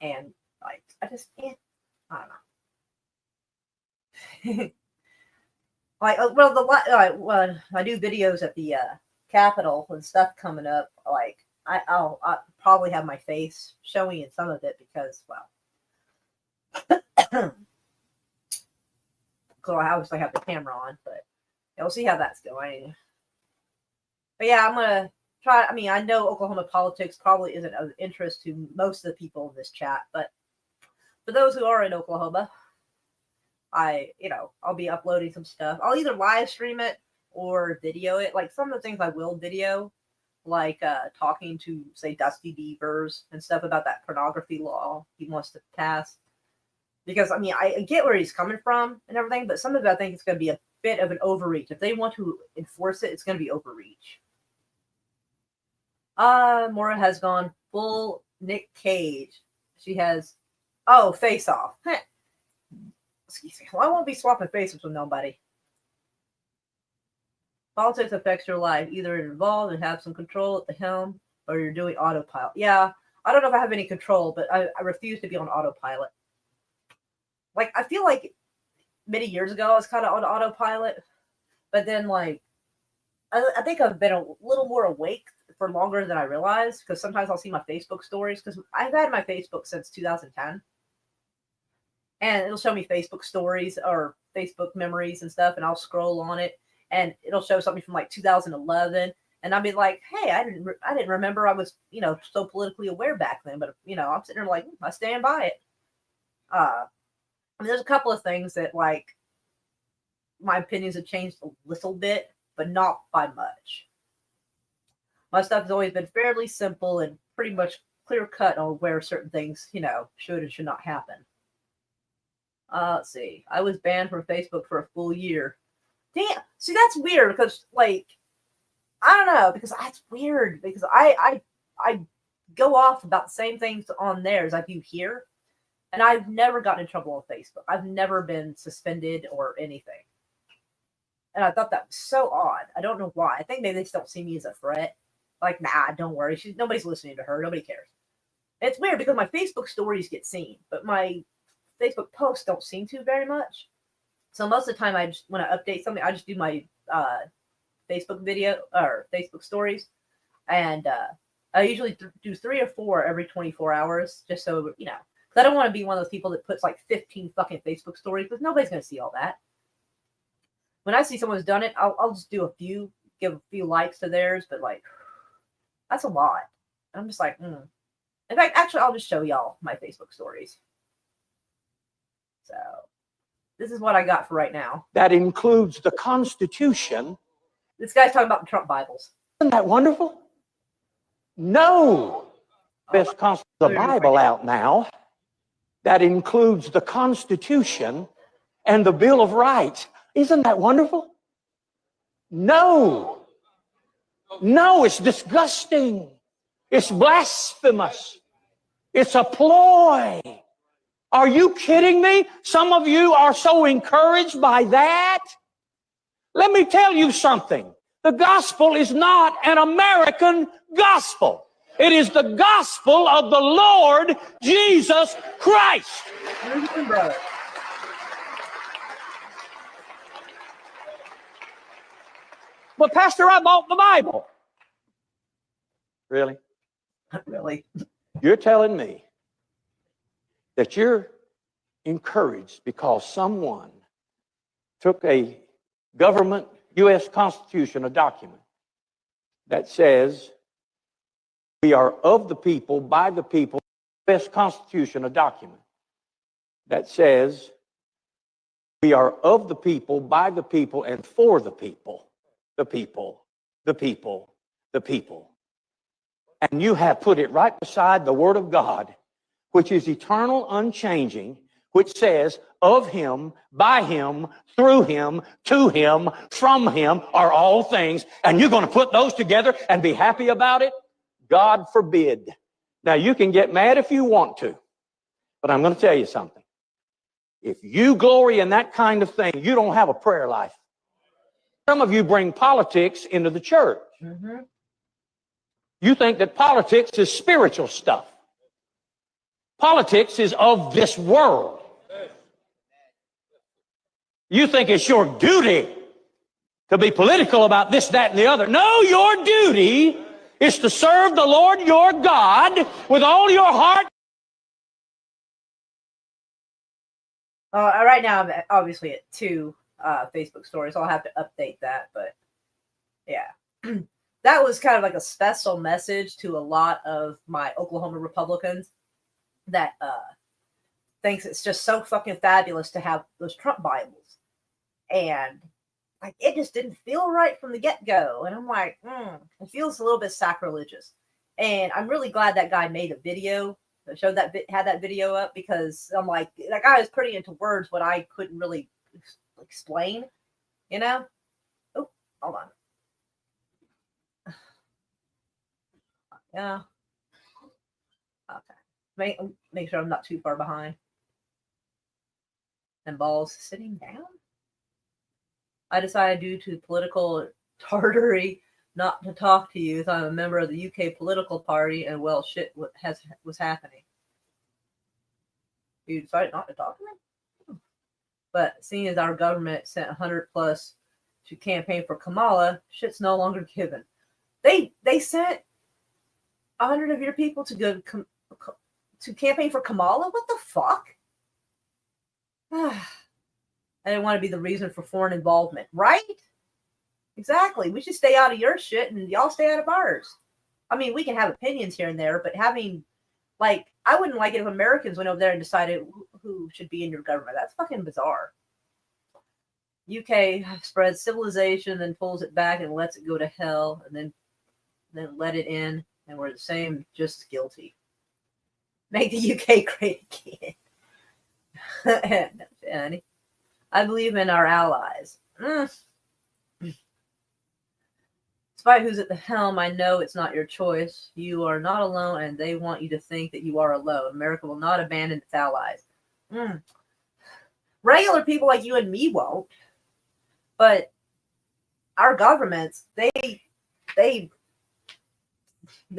S2: And like, I just, I don't know. When I do videos at the Capitol and stuff coming up, like, I'll probably have my face showing in some of it because, well, so I obviously have the camera on, but we'll see how that's going. But yeah, I'm gonna try. I mean, I know Oklahoma politics probably isn't of interest to most of the people in this chat, but for those who are in Oklahoma, I'll be uploading some stuff. I'll either live stream it or video it. Like some of the things I will video, like talking to, say, Dusty Beavers and stuff about that pornography law he wants to pass. Because, I mean, I get where he's coming from and everything, but some of it I think it's going to be a bit of an overreach. If they want to enforce it, it's going to be overreach. Mora has gone full Nick Cage. She has, Face Off. Excuse me. Well, I won't be swapping faces with nobody. Politics affects your life. Either you're involved and have some control at the helm, or you're doing autopilot. Yeah, I don't know if I have any control, but I refuse to be on autopilot. Like, I feel like many years ago I was kind of on autopilot, but then, like, I think I've been a little more awake for longer than I realized, because sometimes I'll see my Facebook stories, because I've had my Facebook since 2010, and it'll show me Facebook stories or Facebook memories and stuff, and I'll scroll on it, and it'll show something from, like, 2011, and I'll be like, hey, I didn't remember I was, so politically aware back then, but, I'm sitting there like, I stand by it. I mean, there's a couple of things that, like, my opinions have changed a little bit, but not by much. My stuff has always been fairly simple and pretty much clear cut on where certain things, should and should not happen. Let's see. I was banned from Facebook for a full year. Damn. See, that's weird because, like, I don't know, because that's weird because I go off about the same things on there as I do here. And I've never gotten in trouble on Facebook. I've never been suspended or anything. And I thought that was so odd. I don't know why. I think maybe they just don't see me as a threat. Like, nah, don't worry. Nobody's listening to her. Nobody cares. And it's weird because my Facebook stories get seen, but my Facebook posts don't seem to very much. So most of the time, when I update something, I just do my Facebook video or Facebook stories. And I usually do 3 or 4 every 24 hours, just so, I don't want to be one of those people that puts like 15 fucking Facebook stories because nobody's going to see all that. When I see someone's done it, I'll just do give a few likes to theirs, but like, that's a lot. I'm just like, In fact, actually, I'll just show y'all my Facebook stories. So, this is what I got for right now.
S4: That includes the Constitution.
S2: This guy's talking about the Trump Bibles.
S4: Isn't that wonderful? No. Best the Bible out now. That includes the Constitution and the Bill of Rights. Isn't that wonderful? No. No, it's disgusting. It's blasphemous. It's a ploy. Are you kidding me? Some of you are so encouraged by that. Let me tell you something. The gospel is not an American gospel. It is the gospel of the Lord Jesus Christ. But Pastor, I bought the Bible. Really?
S2: Really?
S4: You're telling me that you're encouraged because someone took a government, U.S. Constitution, a document that says we are of the people, by the people, U.S. Constitution, a document that says we are of the people, by the people, and for the people. the people, the people, the people. And you have put it right beside the Word of God, which is eternal, unchanging, which says, of him, by him, through him, to him, from him are all things. And you're going to put those together and be happy about it? God forbid. Now, you can get mad if you want to, but I'm going to tell you something. If you glory in that kind of thing, you don't have a prayer life. Some of you bring politics into the church.
S2: Mm-hmm.
S4: You think that politics is spiritual stuff. Politics is of this world. You think it's your duty to be political about this, that, and the other. No, your duty is to serve the Lord your God with all your heart.
S2: Right now, I'm obviously at 2 Facebook stories. I'll have to update that, but yeah. That was kind of like a special message to a lot of my Oklahoma Republicans that thinks it's just so fucking fabulous to have those Trump Bibles. And like it just didn't feel right from the get-go. And I'm like, it feels a little bit sacrilegious. And I'm really glad that guy made a video that showed that had that video up, because I'm like, that guy is putting into words what I couldn't really explain, you know? Oh, hold on. Yeah. Okay. Make sure I'm not too far behind. And balls sitting down. I decided due to political tartary not to talk to you as I'm a member of the UK political party, and well, shit was happening. You decided not to talk to me? But seeing as our government sent 100 plus to campaign for Kamala, shit's no longer given. They sent 100 of your people to go to campaign for Kamala? What the fuck? I didn't want to be the reason for foreign involvement, right? Exactly. We should stay out of your shit and y'all stay out of ours. I mean, we can have opinions here and there, but having, like, I wouldn't like it if Americans went over there and decided who should be in your government. That's fucking bizarre. UK spreads civilization, then pulls it back and lets it go to hell, and then let it in, and we're the same, just guilty. Make the UK great again. I believe in our allies. Despite who's at the helm, I know it's not your choice. You are not alone, and they want you to think that you are alone. America will not abandon its allies. Regular people like you and me won't. But our governments, they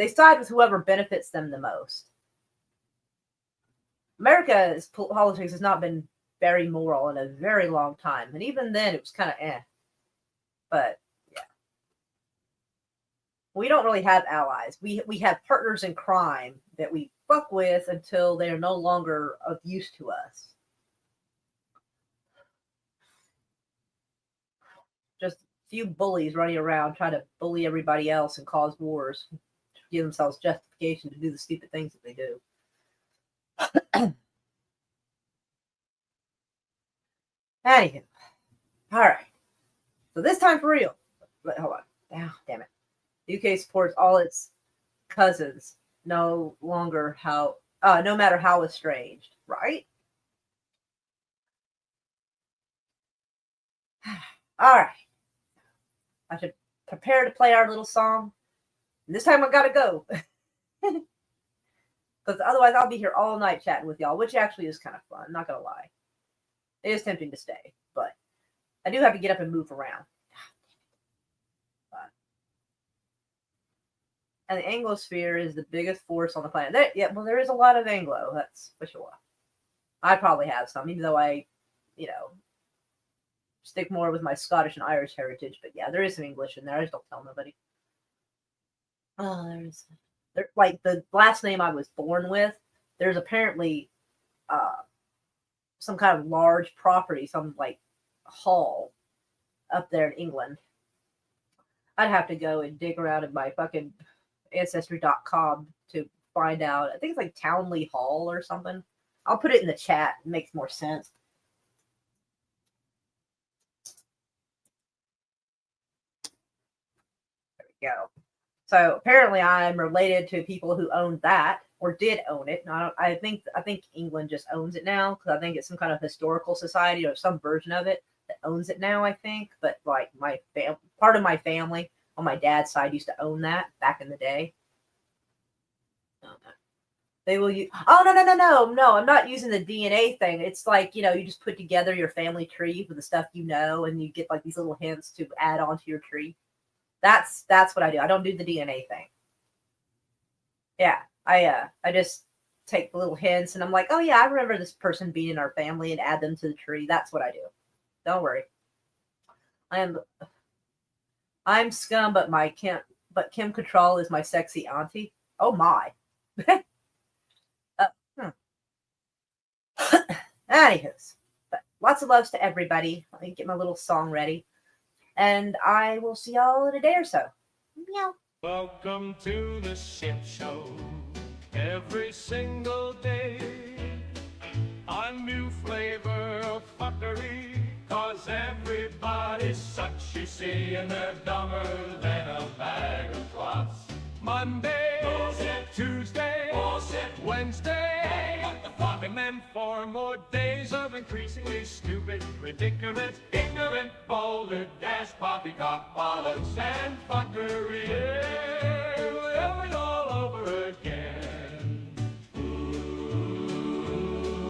S2: side with whoever benefits them the most. America's politics has not been very moral in a very long time. And even then, it was kind of But, yeah. We don't really have allies. We have partners in crime that we fuck with until they are no longer of use to us. Just a few bullies running around trying to bully everybody else and cause wars. Give themselves justification to do the stupid things that they do. Anywho. Alright. So this time for real. But hold on. Oh, damn it. The UK supports all its cousins, no matter how estranged, right? Alright. I should prepare to play our little song. And this time I gotta go. Because otherwise I'll be here all night chatting with y'all, which actually is kind of fun, not gonna lie. It is tempting to stay, but I do have to get up and move around. And the Anglosphere is the biggest force on the planet. There is a lot of Anglo, that's for sure. I probably have some, even though I, stick more with my Scottish and Irish heritage. But yeah, there is some English in there. I just don't tell nobody. Like the last name I was born with, there's apparently some kind of large property, some like hall up there in England. I'd have to go and dig around in my fucking ancestry.com to find out. I think it's like Townley Hall or something. I'll put it in the chat. It makes more sense. So apparently, I'm related to people who owned that or did own it. And I think England just owns it now because I think it's some kind of historical society or some version of it that owns it now. I think, but like part of my family on my dad's side used to own that back in the day. They will use. Oh no! I'm not using the DNA thing. It's like you just put together your family tree with the stuff and you get like these little hints to add onto your tree. That's what I do. I don't do the DNA thing. Yeah, I just take the little hints and I'm like, oh yeah, I remember this person being in our family and add them to the tree. That's what I do. Don't worry. I'm scum, but Kim Cattrall is my sexy auntie. Oh my. Anywho's, but lots of loves to everybody. Let me get my little song ready. And I will see y'all in a day or so. Meow.
S1: Welcome to the ship show. Every single day, a new flavor of fuckery. Cause everybody's such, you see, and they're dumber than a bag of clots. Monday, bullshit. Tuesday, bullshit. Wednesday, what the fuck? And then 4 more days of increasingly stupid, ridiculous, ignorant, boulder, dash, poppycock, bollocks, and fuckery.